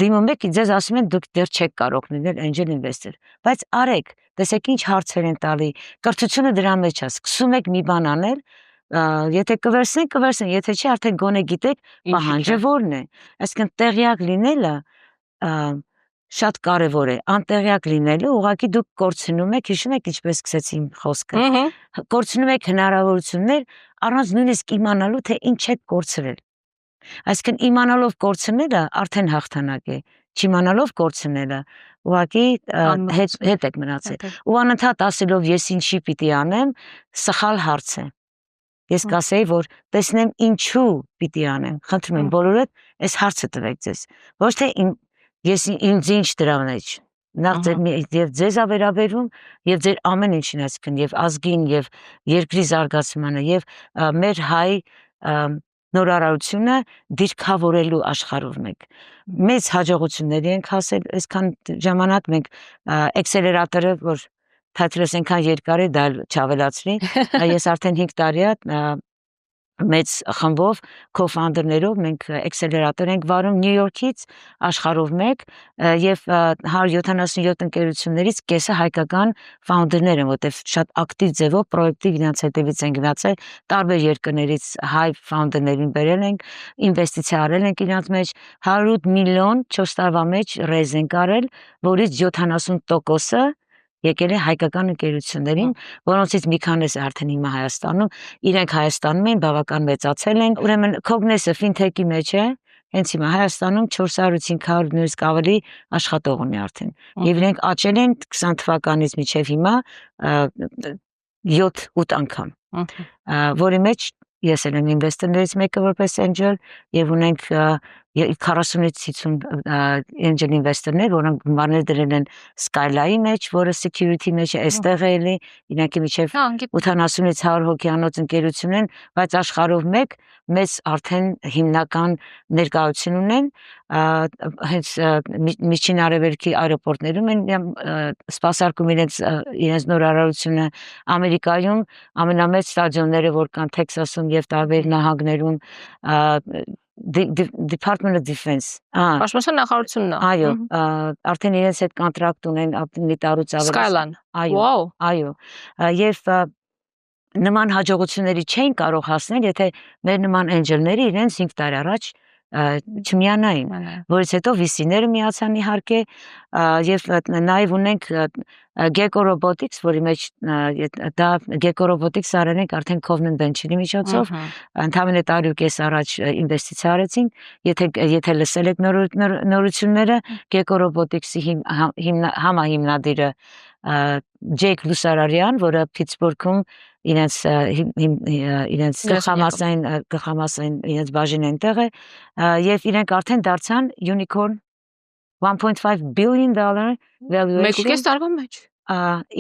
դիմում եք, ձեզ ասում են դուք դեռ չեք կարող լինել angel investor, բայց արեք, տեսեք ինչ հարցեր են տալի, կրթությունը դրա մեջ է, սկսում եք մի բան անել, եթե կվերցնեն, եթե չի արդեն գոնե գիտեք պահանջը որն է։ Այսինքն տեղյակ լինելը շատ կարևոր է, անտեղյակ լինելը ուղղակի դուք կորցնում եք, հիշում եք ինչպես սկսեցի իմ խոսքը։ Կորցնում եք հնարավորություններ առանց նույնիսկ իմանալու թե ինչ եք կորցրել։ Այսինքն իմանալով կորցնելը արդեն հաղթանակ է, չիմանալով կորցնելը ուղղակի հետ եք մնացել։ Ու անընդհատ ասելով ես ինչի պիտի անեմ, սխալ հարց է։ Ես կասեի, որ տեսնեմ ինչու պիտի անեմ։ Խնդրում եմ բոլորդ այս հարցը տվեք ձեզ։ Ոչ թե ես ինձ ինչ դրա մեջ։ Նախ եւ ձեզ ավերաբերում եւ ձեր ամեն ինչին, այսինքն եւ ազգին եւ երկրի զարգացմանը եւ մեր հայ նորարարությունը դիրքավորելու աշխարհով մենք մեծ հաջողությունների ենք հասել այսքան ժամանակ մենք էքսելերատորը որ թատրոնս այնքան երկար է դա չավելացրի ես արդեն 5 տարի է մեծ խմբով co-founder-ներով մենք էքսելերատոր ենք վարում Նյու Յորքից աշխարհով մեկ եւ 177 ընկերություններից կեսը հայկական founder-ներ են, որտեղ շատ ակտիվ ձևով պրոյեկտի իրենց հետևից են գնացել տարբեր երկրներից հայ founder-ներին բերել ենք, ինվեստիցիա արել ենք իրենց մեջ 108 միլիոն 4 տարվա մեջ ռեյզ ենք արել, որից 70%-ը եկել է հայկական ընկերություններին, որոնցից մի քանիսը արդեն հիմա Հայաստանում, իրենք Հայաստանում են, բավական մեծացել են, ուրեմն Cognes-ը fintech-ի մեջ է, հենց հիմա Հայաստանում 400-500 նույնիսկ ավելի աշխատող ունի արդեն։ Եվ իրենք աճել են 20 թվականից մինչև հիմա 7-8 անգամ, որի մեջ ես եմ ինվեստորներից մեկը որպես angel եւ ունենք 40-ից 50 angel ինվեստորներ, որոնք գումարներ դրել են Skyline-ի մեջ, որը security մեջ է, այստեղ է էլի, իրանքի միջև 80-ից 100 հոգյանոց ընկերություն են, բայց աշխարհով մեկ մեծ արդեն հիմնական ներկայություն ունեն, հենց միջին արևելքի аэроպորտներում են սպասարկում իրենց նորարարությունը Ամերիկայում ամենամեծ ստադիոնները որ կան Տեքսասում եւ տարբեր նահանգներում Department of Defense Պաշտպանության նախարարությունն է։ Այո, արդեն իրենց հետ կոնտրակտ ունեն մի տարուց ավելի Skyline։ Այո, եւ նման հաջողությունների չէին կարող հասնել, եթե մեր նման էնջելները իրենց 5 տարի առաջ չմիանային, որից հետո VC-ները միացան իհարկե եւ նաեւ ունենք Gecko Robotics, որի մեջ դա Gecko Robotics արել ենք արդեն Covenant Venture-ի միջոցով, ընդհանրապես տարի ու կես առաջ ինվեստիցիա արեցինք, եթե լսել եք նորությունները, Gecko Robotics-ի համահիմնադիրը Ջեյք Լուսարարյան, որը Փիթսբուրգում իրենց գլխամասային իրենց բաժին այնտեղ է եւ իրենք արդեն դարձան unicorn $1.5 billion valuation Մեկ ու կես տարվա մեջ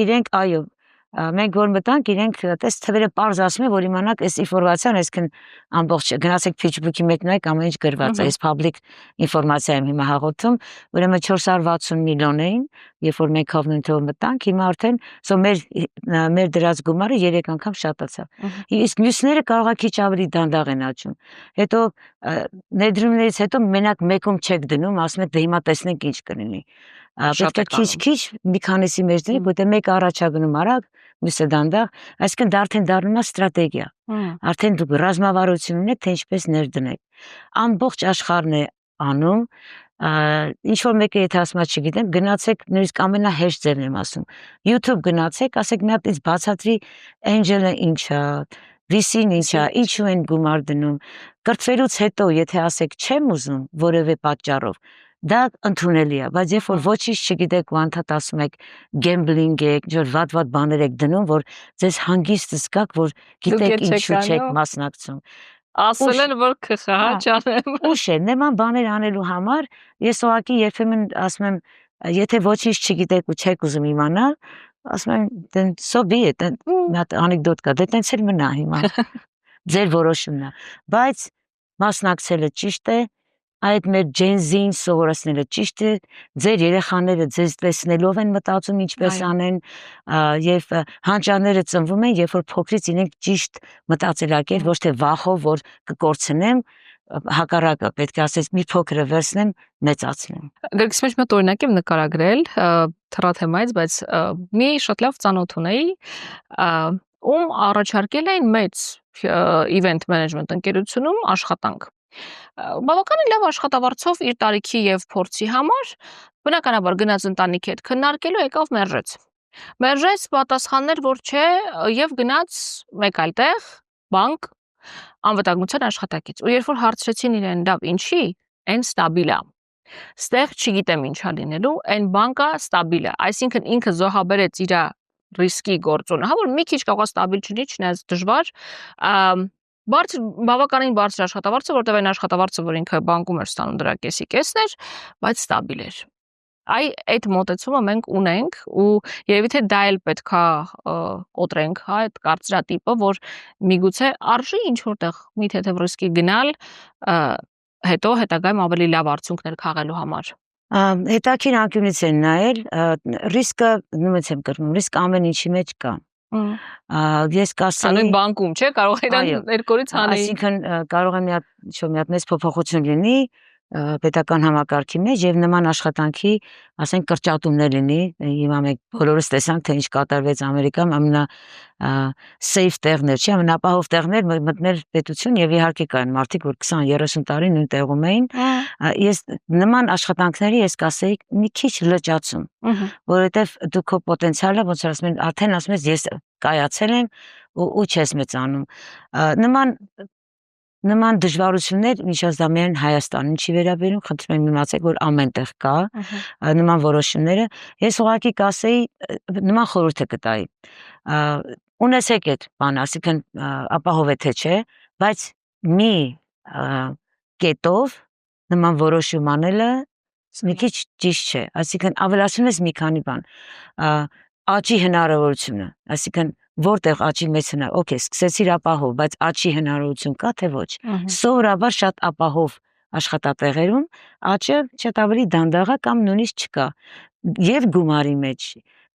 իրենք այո մենք որ մտանք իրենք այդպես թվերը པարզ ասում են որ իմանաք այս ինֆորմացիան այսքան ամբողջ գնացեք Փիթսբուրգի մեջ նայեք ամեն ինչ գրված է այս public ինֆորմացիա եմ հիմա հաղորդում ուրեմն 460 միլիոն էին երբ որ մենք Covenant-ով մտանք հիմա արդեն մեր դրած գումարը 3 անգամ շատացավ իսկ մյուսները կարողա քիչ ավելի դանդաղ են աճում հետո ներդրումներից հետո մենակ մեկում չեք դնում ասում եք դե հիմա տեսնենք ինչ կլինի պետք է քիչ մի քանիսի մեջ դնել որտեղ մեկը առաջ է գնում արագ մյուսը դանդաղ այսինքն դա արդեն դառնում է ստրատեգիա արդեն դուք ռազմավարություն ունեք թե ինչպես ներդնեք ամբողջ աշխարհն է անում ինչ որ մեկը եթե ասում չգիտեմ գնացեք նույնիսկ ամենահեշտ ձևն եմ ասում YouTube գնացեք ասեք մի հատ ինձ բացատրի angel-ը ինչ է VC-ն ինչ է ինչու են գումար դնում կրթվելուց հետո եթե ասեք չեմ ուզում որևէ պատճառով դա ընդունելի է, բայց երբ որ ոչինչ չգիտեք ու անդադ ասում եք gambling եք, վատ բաներ եք դնում, որ ձեզ հանգիստ զգաք, որ գիտեք ինչու չեք մասնակցում։ Ասել են որ քխա չանեմ։ Ուշ է, նման բաներ անելու համար ես ուղղակի երբեմն ասում եմ, եթե ոչինչ չգիտեք ու չեք ուզում իմանալ, ասում եմ, դեն so be it, մի հատ անեկդոտ կա, դե տենց էլ մնա հիմա։ Ձեր որոշումն է, բայց մասնակցելը ճիշտ է այդ մեր Gen Z-ին սովորեցնելը ճիշտ է, ձեր երեխաները ձեզ տեսնելով են մտածում ինչպես անեն եւ հանճարները ծնվում են, երբ որ փոքրից իրենք ճիշտ մտածելակերպ, ոչ թե վախով, որ կկորցնեմ, հակառակը պետք է ասես մի փոքրը վերցնեմ, մեծացնեմ։ Գրքից մեջ մի օրինակ եմ նկարագրել թրաթեմայից, բայց մի շատ լավ ծանոթ ունեի, ում առաջարկել էին մեծ event management ընկերությունում աշխատանք։ Բավականին լավ աշխատավարձով իր տարիքի եւ փորձի համար բնականաբար գնաց ընտանիքի հետ քննարկելու եկավ մերժեց։ Մերժեց պատասխաններ, որ չէ, եւ գնաց մեկ այլ տեղ, բանկ, անվտանգության աշխատակից։ Ու երբ որ հարցրեցին իրեն, լավ, ինչի, այն ստաբիլ է։ Ստեղ չգիտեմ ինչա լինելու, այն բանկա ստաբիլ է, այսինքն ինքը զոհաբերեց իր ռիսկի գործոնը, հա որ մի քիչ կարող է ստաբիլ չլինի, չնայած դժվար, բավականին բարձր աշխատավարձը, որտեղ այն աշխատավարձը, որ ինքը բանկում էր ստանում դրա կեսի կեսն էր, բայց ստաբիլ էր։ Այդ մոտեցումը մենք ունենք ու երևի թե դա էլ պետքա կոտրենք, հա, այդ կարծրատիպը, որ միգուցե արժի ինչ որտեղ մի թեթև ռիսկի գնալ, հետո հետագայում ավելի լավ արդյունքներ քաղելու համար։ Հետաքրքիր անկյունից են նայել, ռիսկը, նույնպես եմ կրկնում, ռիսկ ամեն ինչի մեջ կա։ Ես կասեի նույն բանկում, չէ, կարող է իրան երկորից հանեի։ Այսինքն կարող է մի հատ մեծ փոփոխություն լինի պետական համակարգի մեջ եւ նման աշխատանքի, ասենք, կրճատումներ լինի։ Հիմա մենք բոլորս տեսանք, թե ինչ կատարվեց Ամերիկայում, ամենա safe տեղներ, չի, ամենապահով տեղներ մտնել պետություն եւ իհարկե կային մարդիկ, որ 20-30 տարի նույն տեղում էին։ Ես նման աշխատանքների ես կասեի մի քիչ լճացում, որովհետեւ դու քո պոտենցիալը ոնց որ ասում են, արդեն ասում ես ես կայացել եմ ու չես մեծանում։ Նման դժվարություններ միշտ դա միայն Հայաստանին չի վերաբերում, խնդրում եմ իմացեք, որ ամենտեղ կա նման որոշումները։ Ես ուղղակի կասեի նման խորհուրդ կտայի։ Ունեցեք այդ բանը, ասիկան ապահով է թե չէ, բայց մի կետով նման որոշում անելը մի քիչ ճիշտ չէ, այսինքն ավելացնում ես մի քանի բան։ Աճի հնարավորությունը, այսինքն որտեղ աճի մեծ հնար, օքեյ, սկսեցիր ապահով, բայց աճի հնարավորություն կա թե ոչ։ Սովորաբար շատ ապահով աշխատատեղերում աճը շատ ավելի դանդաղ է կամ նույնիսկ չկա։ Եվ գումարի մեջ,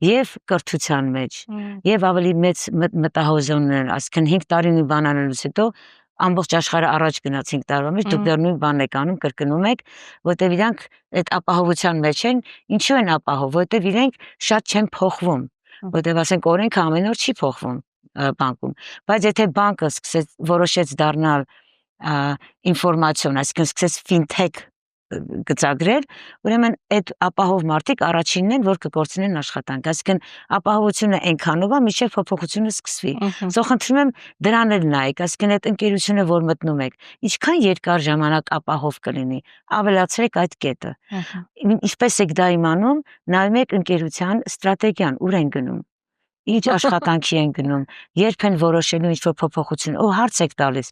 եւ կրթության մեջ, եւ ավելի մեծ մտահոզումներ, այսինքն 5 տարին ու բան անելուց հետո ամբողջ աշխարհը առաջ գնաց 5 տարվա մեջ, դուք դեռ նույն բանն եք անում, կրկնում եք, որտեվ իրանք այդ ապահովության մեջ են, ինչու են ապահով, որտեվ իրենք շատ չեն փոխվում, որտեվ ասենք օրենքը ամեն օր չի փոխվում բանկում, բայց եթե բանկը որոշեց դառնալ ինֆորմացիոն, այսինքն սկսեց ֆինթեք գծագրել, ուրեմն այդ ապահով մարդիկ առաջինն են, որ կկորցնեն աշխատանք, այսինքն ապահովությունը այնքանով է, մինչև փոփոխությունը սկսվի։ Սո խնդրում եմ դրան էլ նայեք, այսինքն այդ ընկերությունը, որ մտնում եք, ինչքան երկար ժամանակ ապահով կլինի, ավելացրեք այդ կետը։ Ինչպես եք դա իմանում, նայում եք ընկերության ստրատեգիան, ուր են գնում, ինչ աշխատանքի են գնում, երբ են որոշելու ինչ-որ փոփոխություն, հարց եք տալիս,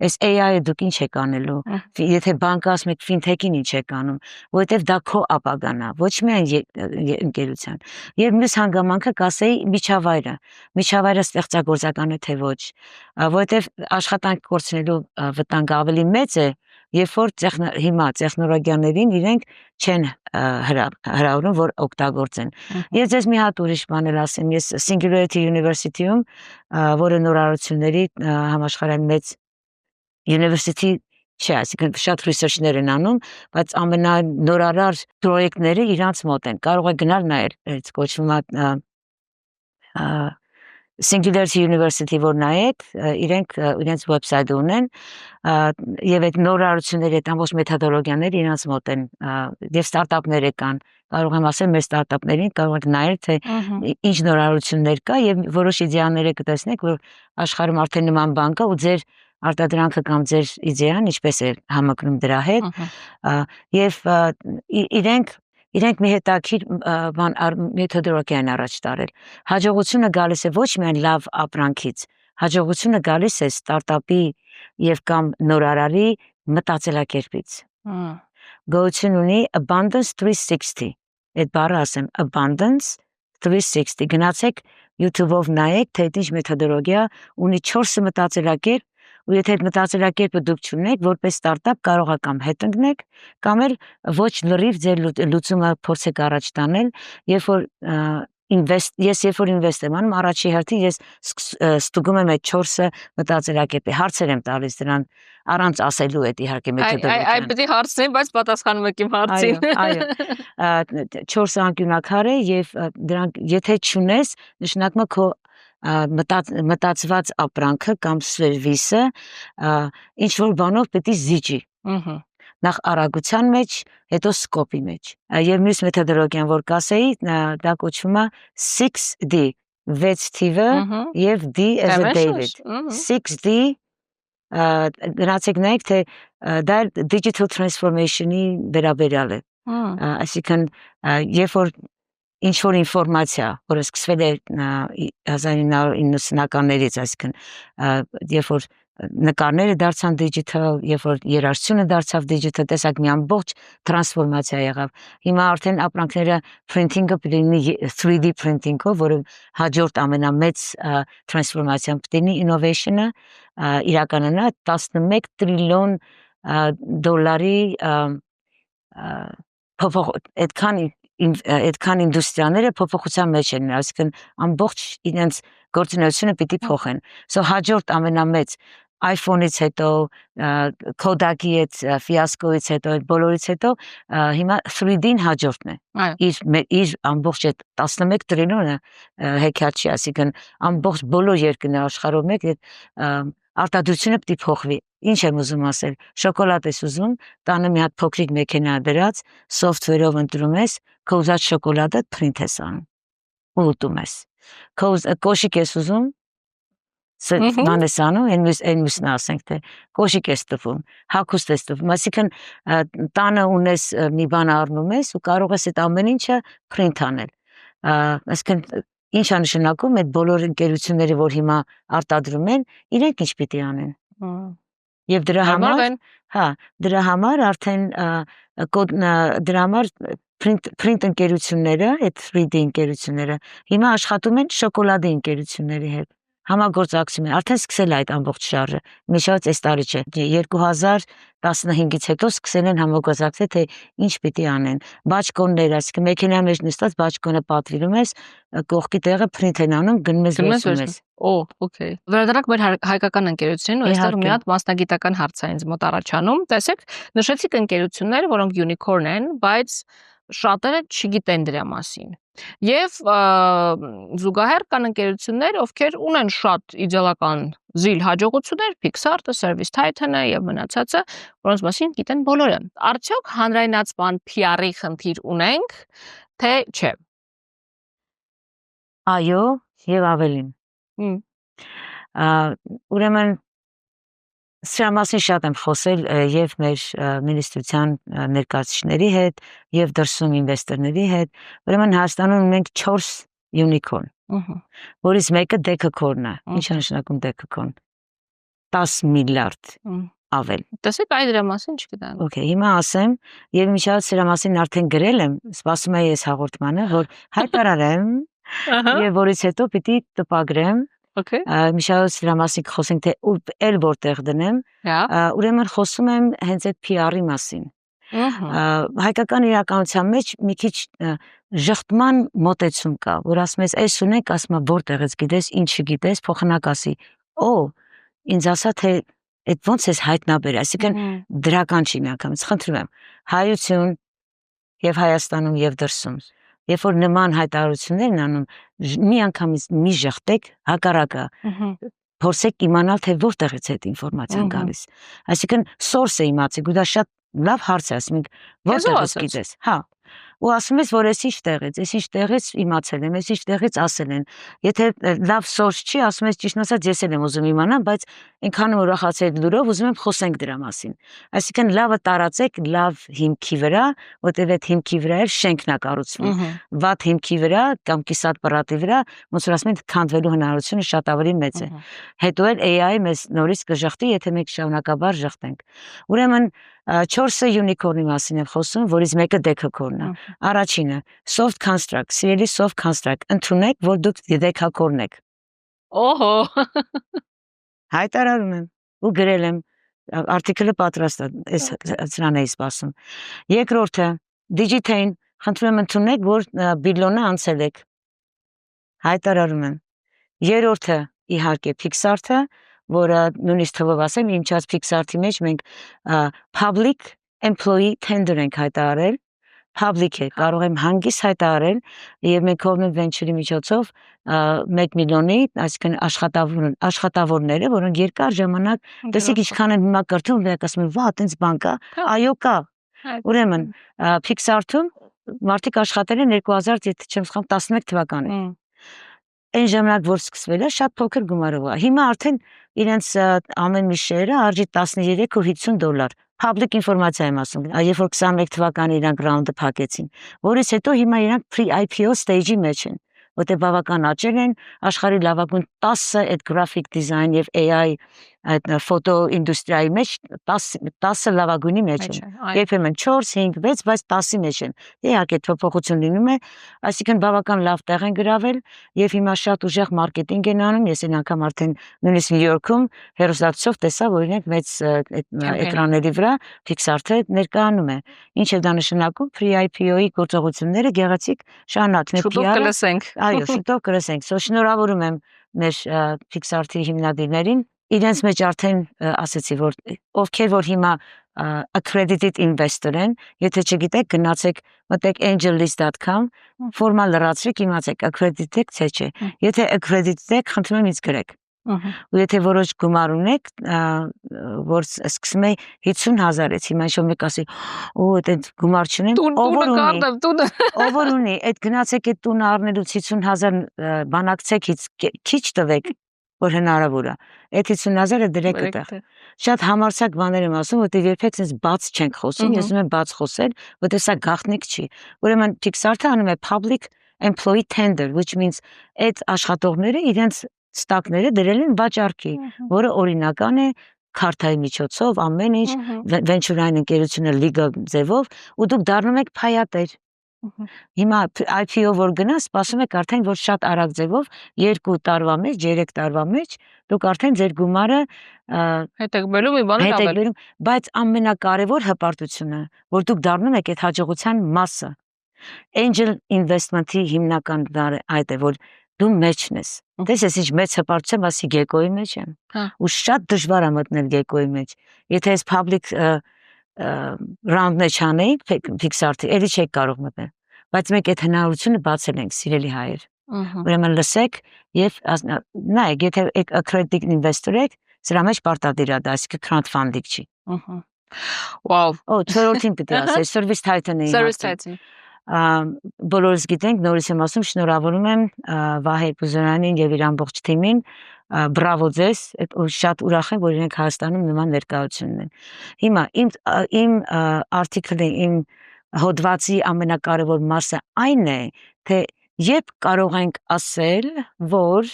այս AI-ը դուք ինչ եք անելու, եթե բանկը ասում եք ֆինթեքին ինչ եք անում, որովհետև դա քո ապագան է, ոչ միայն ընկերության։ Եվ մյուս հանգամանքը կասեի միջավայրը ստեղծագործական է թե ոչ, որովհետև աշխատանք կորցնելու վտանգը ավելի մեծ է, երբ որ հիմա տեխնոլոգիաներին իրենք չեն հրավիրում, որ օգտագործեն։ Ես ձեզ մի հատ ուրիշ բան էլ ասեմ, ես Singularity University-ում, որը նորարարությունների համաշխարհային մեծ university չէ, այսինքն շատ research-ներ են անում, բայց ամենանորարար պրոյեկտները իրանց մոտ են։ Կարող է գնալ նայել, այդ կոչվում է Singularity University, որ նայեք, իրենց website ունեն, եւ այդ նորարարությունների այդ ամբողջ մեթոդոլոգիաները իրանց մոտ են, եւ ստարտափներ կան, կարող եմ ասել մեր ստարտափներին, կարող եք նայել, թե ինչ նորարարություններ կա եւ որոշ իդեաներ կտեսնեք, որ աշխարհում արդեն նման բան կա ու ձեր արտադրանքը կամ ձեր իդեան ինչպես է համակնում դրա հետ, եւ իրենք մի հետաքրքիր բան մեթոդոլոգիա են առաջ տարել։ Հաջողությունը գալիս է ոչ միայն լավ ապրանքից, հաջողությունը գալիս է ստարտափի եւ կամ նորարարի մտածելակերպից։ Գոյություն ունի Abundance 360, այդ բառը ասեմ, Abundance 360, գնացեք YouTube-ով նայեք, թե ինչ մեթոդոլոգիա ունի 4 մտածելակերպ, ու եթե այդ մտածելակերպը դուք չունեք, որպես ստարտափ կարող է կամ հետ ընկնեք, կամ էլ ոչ լրիվ ձեր լուծումը փորձեք առաջ տանել, երբ որ ինվեստ եմ անում, առաջի հերթին ես ստուգում եմ այդ 4 մտածելակերպի, հարցեր եմ տալիս դրան, առանց ասելու այդ իհարկե մեթոդոլոգիան։ Այ պետք է հարցնեմ, բայց պատասխանում եք իմ հարցին։ Այո, 4 անկյունակար է եւ դրանք եթե չունես, նշանակում է քո մտածված ապրանքը կամ սերվիսը ինչ որ բանով պետք է զիջի Ահա։ նախ արագության մեջ, հետո սկոպի մեջ։ Եվ մյուս մեթոդոլոգիան, որ կասեի, դա կոչվում է 6D, 6 թիվը եւ D as a David։ 6D գնացեք նայեք, թե դա digital transformation-ի վերաբերյալ է։ Այսինքն, երբ որ ինչ որ ինֆորմացիա, որը սկսվել է 1990-ականներից, այսինքն, երբ որ նկարները դարձան digital, երբ որ երաժշտությունը դարձավ digital, տեսակ մի ամբողջ տրանսֆորմացիա եղավ։ Հիմա արդեն ապրանքները printing-ը պետք է լինի 3D printing-ով, որը հաջորդ ամենամեծ տրանսֆորմացիան պետք է լինի innovation-ը, իրականանա 11 տրիլիոն դոլարի այդքան ինդուստրիաները փոփոխության մեջ են, այսինքն ամբողջ իրենց գործունեությունը պիտի փոխեն։ So հաջորդ ամենամեծ iPhone-ից հետո, Kodak-ի այդ ֆիասկոից հետո, այդ բոլորից հետո հիմա 3D-ն հաջորդն է։ Իր ամբողջ այդ 11 տրիլիոնը հեքիաթ չի, այսինքն ամբողջ բոլոր երկրները աշխարհով մեկ արտադրությունը պիտի փոխվի։ Ինչ եմ ուզում ասել, շոկոլադ ես ուզում, տանը մի հատ փոքրիկ մեքենա դրած, software-ով ընտրում ես, քո ուզած շոկոլադը print ես անում, ու ուտում ես։ Կոշիկ ես ուզում, բան ես անում, այն մյուսն ասենք, թե կոշիկ ես տվում, հագուստ ես տվում, այսինքն տանը ունես մի բան առնում ես ու կարող ես այդ ամեն ինչը print անել։ Այսինքն ինչ է նշանակում այդ բոլոր ընկերությունները, որ հիմա արտադրում են, իրենք ինչ պիտի անեն։ Եվ դրա համար արդեն դրա համար print ընկերությունները, այդ 3D ընկերությունները հիմա աշխատում են շոկոլադի ընկերությունների հետ։ Համագործակցում են, արդեն սկսել է այդ ամբողջ շարժը, միշտ այս տարի չէ, 2015-ից հետո սկսել են համագործակցել, թե ինչ պիտի անեն։ Բաճկոններ, այսինքն մեքենայի մեջ նստած բաճկոնը պատվիրում ես, կողքի տեղը print են անում, գնում ես վերցնում ես։ Okay։ Վերադառնանք մեր հայկական ընկերությունին, ու այստեղ մի հատ մասնագիտական հարց է ինձ մոտ առաջանում։ Տեսեք, նշեցիք ընկերություններ, որոնք unicorn են, բայց շատերը չգիտեն դրա մասին։ Եվ զուգահեռ կան ընկերություններ, ովքեր ունեն շատ իդեալական զիլ հաջողություններ, Pixar-ը, Service Titan-ը եւ մնացածը, որոնց մասին գիտեն բոլորը։ Արդյոք հանրայնացման PR-ի խնդիր ունենք, թե չէ։ Այո, եւ ավելին։ Ուրեմն սրա մասին շատ եմ խոսել եւ մեր մինիստրության ներկայացուցիչների հետ եւ դրսում ինվեստորների հետ։ Ուրեմն Հայաստանում ունենք 4 unicorn, որից մեկը Decacorn է։ Ինչ է նշանակում Decacorn։ 10 միլիարդ ավել։ Տեսեք, այդ դրա մասին չգիտեմ։ Okay, հիմա ասեմ, եւ միջազգային սրա մասին արդեն գրել եմ, սպասում եմ ես հաղորդմանը, որ հայտարարեմ եւ որից հետո պիտի տպագրեմ։ Okay։ Միջազգային սրա մասին խոսենք, թե էլ որտեղ դնեմ։ Ուրեմն խոսում եմ հենց այդ PR-ի մասին։ Հայկական իրականության մեջ մի քիչ ժխտման մոտեցում կա, որ ասում ես, այս ունենք, ասում եմ, որտեղից գիտես, ինչ չգիտես, փոխանակ ասի։ Ինձ ասա, թե այդ ոնց ես հայտնաբեր, այսինքն դրական չի միանգամից, խնդրում եմ, հայություն եւ Հայաստանում եւ դրսում, երբ որ նման հայտարարություններ են անում, միանգամից մի ժխտեք, հակառակը, փորձեք իմանալ, թե որտեղից է այդ ինֆորմացիան գալիս։ Այսինքն source-ը իմացեք, ու դա շատ լավ հարց է, ասում ենք, որտեղից գիտես։ Ու ասում ես, որ ես ինչ տեղից իմացել եմ, ես ինչ տեղից ասել են։ Եթե լավ source չի, ասում ես ճիշտ ասած, ես էլ եմ ուզում իմանալ, բայց այնքան ուրախացել լուրով ուզում եմ խոսենք դրա մասին։ Այսինքն լավը տարածեք լավ հիմքի վրա, որտեղ այդ հիմքի վրա էլ շենքն է կառուցվում։ Վատ հիմքի վրա կամ կիսատ պռատի վրա, ոնց որ ասում են, քանդվելու հնարավորությունը շատ ավելի մեծ է։ Հետո էլ AI-ը մեզ նորից կժխտի, եթե մենք շարունակաբար ժխտենք։ Ուրեմն 4 unicorn-ի մասին եմ խոսում, որից մեկը Decacorn-ը։ Առաջինը soft construct, սիրելի soft construct, ընդունեք, որ դուք Decacorn եք։ Հայտարարում եմ ու գրել եմ, արտիկլը պատրաստ է, սրան էի սպասում։ Երկրորդը Digitain, խնդրում եմ ընդունեք, որ բիլիոնը անցել եք։ Հայտարարում եմ։ Երրորդը իհարկե Pixar-ը, որը նույնիսկ թվով ասեմ, ինչած Pixar-ի մեջ մենք public employee tender ենք հայտարարել, public է, կարող եմ հանգիստ հայտարարել եւ մենք Covenant Venture-ի միջոցով 1 միլիոնի, այսինքն աշխատավորները, որոնք երկար ժամանակ տեսեք ինչքան են հիմա կրթում, դեռ ասում են, «Վա, այտենց բան կա»։ Այո, կա։ Ուրեմն Pixar-ում մարդիկ աշխատել են 2000, եթե չեմ սխալվում, 11 թվականին։ Այն ժամանակ որ սկսվել է, շատ փոքր գումարով է։ Հիմա արդեն իրենց ամեն մի շեյրը արժի $13.50։ Public ինֆորմացիա եմ ասում, երբ որ 21 թվականի իրանք ռաունդը փակեցին, որից հետո հիմա իրանք pre-IPO stage-ի մեջ են, որտեղ բավական աճել են, աշխարհի լավագույն 10 այդ graphic design եւ AI այդ ֆոտո ինդուստրիայի մեջ 10 լավագույնի մեջ են։ Երբեմն 4, 5, 6, բայց 10-ի մեջ են։ Իհարկե փոփոխություն լինում է, այսինքն բավական լավ տեղ են գրավել եւ հիմա շատ ուժեղ մարքեթինգ են անում։ Ես այն անգամ արդեն նույնիսկ Նյու Յորքում հեռուստացով տեսա, որ իրենք մեծ էկրանների վրա Pixar-ը ներկայանում է։ Ինչ է դա նշանակում pre-IPO-ի գործողությունները գեղեցիկ շարունակեն։ Շուտով կլսենք։ Այո, շուտով կլսենք։ Շնորհավորում եմ մեր Pixar-ի հիմնադիրներին։ Իրենց մեջ արդեն ասեցի, որ ովքեր որ հիմա accredited investor են, եթե չգիտեք, գնացեք մտեք angellist.com, ֆորմալ լրացրեք, իմացեք accredited եք, թե չէ։ Եթե accredited եք, խնդրում եմ ինձ գրեք։ Ու եթե որոշ գումար ունեք, որ սկսում է 50,000-ից, հիմա ինչ-որ մեկ ասի, «Օ, այդ գումար չունեմ», ով որ ունի, այդ գնացեք այդ տունը առնելուց 50,000 բանակցեք, քիչ տվեք, որ հնարավոր է։ Այդ 50,000-ը դրեք այդտեղ։ Շատ համարձակ բաներ եմ ասում, որտեղ երբեք sense բաց չենք խոսում, ես ուզում եմ բաց խոսել, որտեղ սա գաղտնիք չի։ Ուրեմն Pixar-ը անում է public employee tender, which means այդ աշխատողները իրենց ստակները դրել են վաճառքի, որը օրինական է քարտայի միջոցով, ամեն ինչ venture-ային ընկերությունը legal ձևով, ու դուք դառնում եք փայատեր։ Հիմա IPO որ գնա, սպասում եք արդեն որ շատ արագ ձևով 2 տարվա մեջ, 3 տարվա մեջ դուք արդեն ձեր գումարը հետագբելու մի բան հետագբելու, բայց ամենակարևոր հպարտությունը, որ դուք դառնում եք այդ հաջողության մասը։ Angel investment-ի հիմնական այդ է, որ դու մեջն ես։ Տեսես ինչ մեծ հպարտություն, ասի գեկոյի մեջ եմ։ Ու շատ դժվար է մտնել գեկոյի մեջ։ Եթե այս public round-ը չանեիք Pixar-ի, էլի չեք կարող մտնել։ Բայց մենք այդ հնարավորությունը բացել ենք, սիրելի հայեր։ Ուրեմն լսեք եւ նայեք, եթե accredited investor եք, սրա մեջ պարտադիր է դա, այսինքն crowdfunding չի։ Wow։ Օ, չորրորդին պիտի ասել, Service Titan-ը։ Service Titan։ Բոլորս գիտենք, նորից եմ ասում, շնորհավորում եմ Վահե Բուզոյանին եւ իր ամբողջ թիմին, բրավո ձեզ, շատ ուրախ եմ, որ իրենք Հայաստանում նման ներկայություն ունեն։ Հիմա իմ article-ի, իմ հոդվածի ամենակարևոր մասը այն է, թե երբ կարող ենք ասել, որ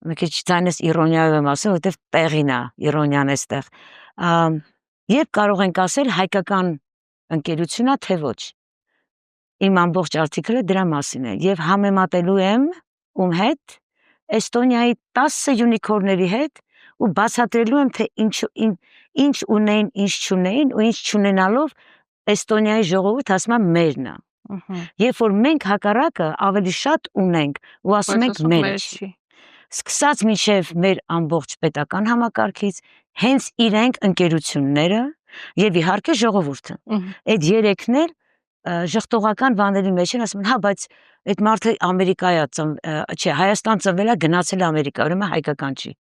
մի քիչ ցանես իրոնիայով եմ ասում, որովհետեւ տեղին է, իրոնիան էստեղ։ Երբ կարող ենք ասել հայկական ընկերությունա թե ոչ։ Իմ ամբողջ article-ը դրա մասին է եւ համեմատելու եմ ում հետ Էստոնիայի 10 յունիկորների հետ ու բացատրելու եմ թե ինչ ունեն, ինչ չունեն ու ինչ չունենալով Էստոնիայի ժողովուրդ ասում է մերն է։ Երբ որ մենք հակառակը ավելի շատ ունենք ու ասում ենք մեր չի։ Սկսած մինչև մեր ամբողջ պետական համակարգից, հենց իրենք ընկերությունները եւ իհարկե ժողովուրդը։ Այդ երեքն էլ ժխտողական բաների մեջ են ասում, հա, բայց այդ մարդը Ամերիկայա չէ, Հայաստան ծնվել է, գնացել է Ամերիկա, ուրեմն հայկական չի։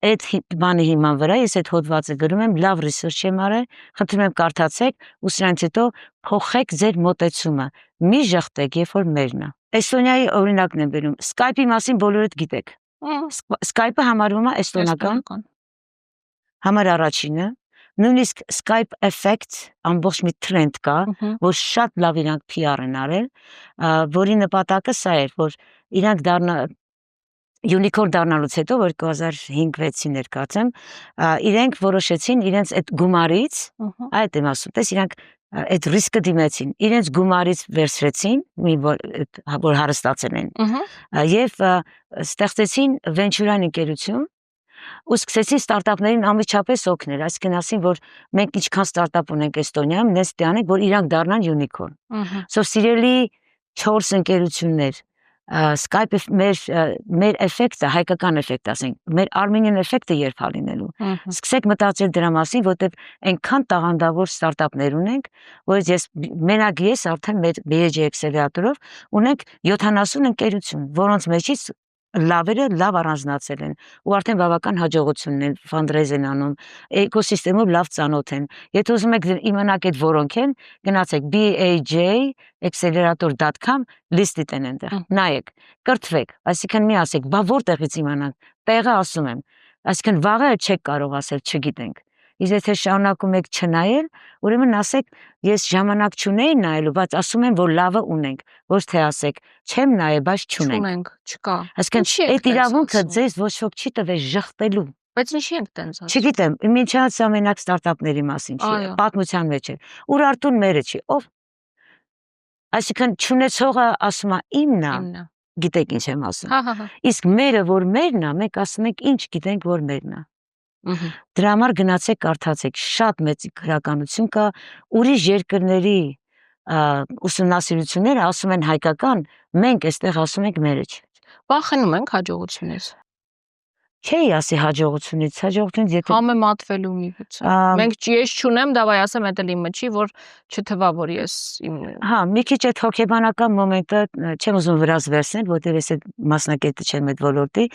Այդ բանի հիման վրա ես այդ հոդվածը գրում եմ, լավ research եմ արել, խնդրում եմ կարդացեք ու սրանից հետո փոխեք ձեր մոտեցումը։ Մի ժխտեք, երբ որ մերն է։ Էստոնիայի օրինակն եմ բերում։ Skype-ի մասին բոլորդ գիտեք։ Skype-ը համարվում է էստոնական համար առաջինը։ Նույնիսկ Skype effect ամբողջ մի trend կա, որ շատ լավ իրանք PR են արել, որի նպատակը սա էր, որ իրանք unicorn դառնալուց հետո, որ 2005-6-ի ներկայացեմ, իրենք որոշեցին իրենց այդ գումարից, այդ եմ ասում, տես իրանք այդ ռիսկը դիմեցին, իրենց գումարից վերցրեցին, որ հարստացել են, եւ ստեղծեցին venture-ային ընկերություն, ու սկսեցին ստարտափներին անմիջապես օգնել, այսինքն ասին, որ մենք ինչքան ստարտափ ունենք Էստոնիայում, նեստի անենք, որ իրանք դառնան unicorn։ Սիրելի 4 ընկերություններ, Skype-ը մեր էֆեկտը, հայկական էֆեկտ ասենք, մեր Armenian էֆեկտը երբ է լինելու։ Սկսեք մտածել դրա մասին, որտեվ այնքան տաղանդավոր ստարտափներ ունենք, որ մենակ ես արդեն մեր BG Accelerator-ով ունենք 70 ընկերություն, որոնց մեջից լավերը լավ առանձնացել են ու արդեն բավական հաջողություն են fundraise են անում, էկոսիստեմով լավ ծանոթ են։ Եթե ուզում եք իմանալ այդ որոնք են, գնացեք bajaccelerator.com լիստի տեն այնտեղ։ Նայեք, կրթվեք, այսինքն մի ասեք, բա որտեղից իմանանք։ Տեղը ասում եմ, այսինքն վաղը չեք կարող ասել չգիտենք։ Իսկ եթե շարունակում եք չնայել, ուրեմն ասեք, ես ժամանակ չունեի նայելու, բայց ասում եմ, որ լավը ունենք, ոչ թե ասեք, չեմ նայել, բայց չունենք, չկա։ Այսինքն այդ իրավունքը ձեզ ոչ ոք չի տվել ժխտելու։ Բայց ինչի ենք տենց ասում։ Չգիտեմ, մինչած ամենակ ստարտափների մասին չի, պատմության մեջ է։ Ուրարտուն մերը չի, ով։ Այսինքն չունեցողը ասում է իմն է, գիտեք ինչ եմ ասում։ Իսկ մերը, որ մերն է, մենք ասում ենք ինչ գիտենք, որ մերն է։ Դրա համար գնացեք կարդացեք, շատ մեծ գրականություն կա, ուրիշ երկրների ուսումնասիրությունները ասում են հայկական, մենք այստեղ ասում ենք մերը չէ։ Վախենում ենք հաջողությունից։ Չէի ասի հաջողությունից, եթե համեմատվելու միգուցե։ Մենք ես չունեմ, դավայ ասեմ, դա իմը չի, որ չթվա, որ ես իմն եմ։ Հա, մի քիչ այդ հոգեբանական մոմենտը չեմ ուզում վրաս վերցնել, որտեղ ես այդ մասնակետը չեմ այդ ոլորտի։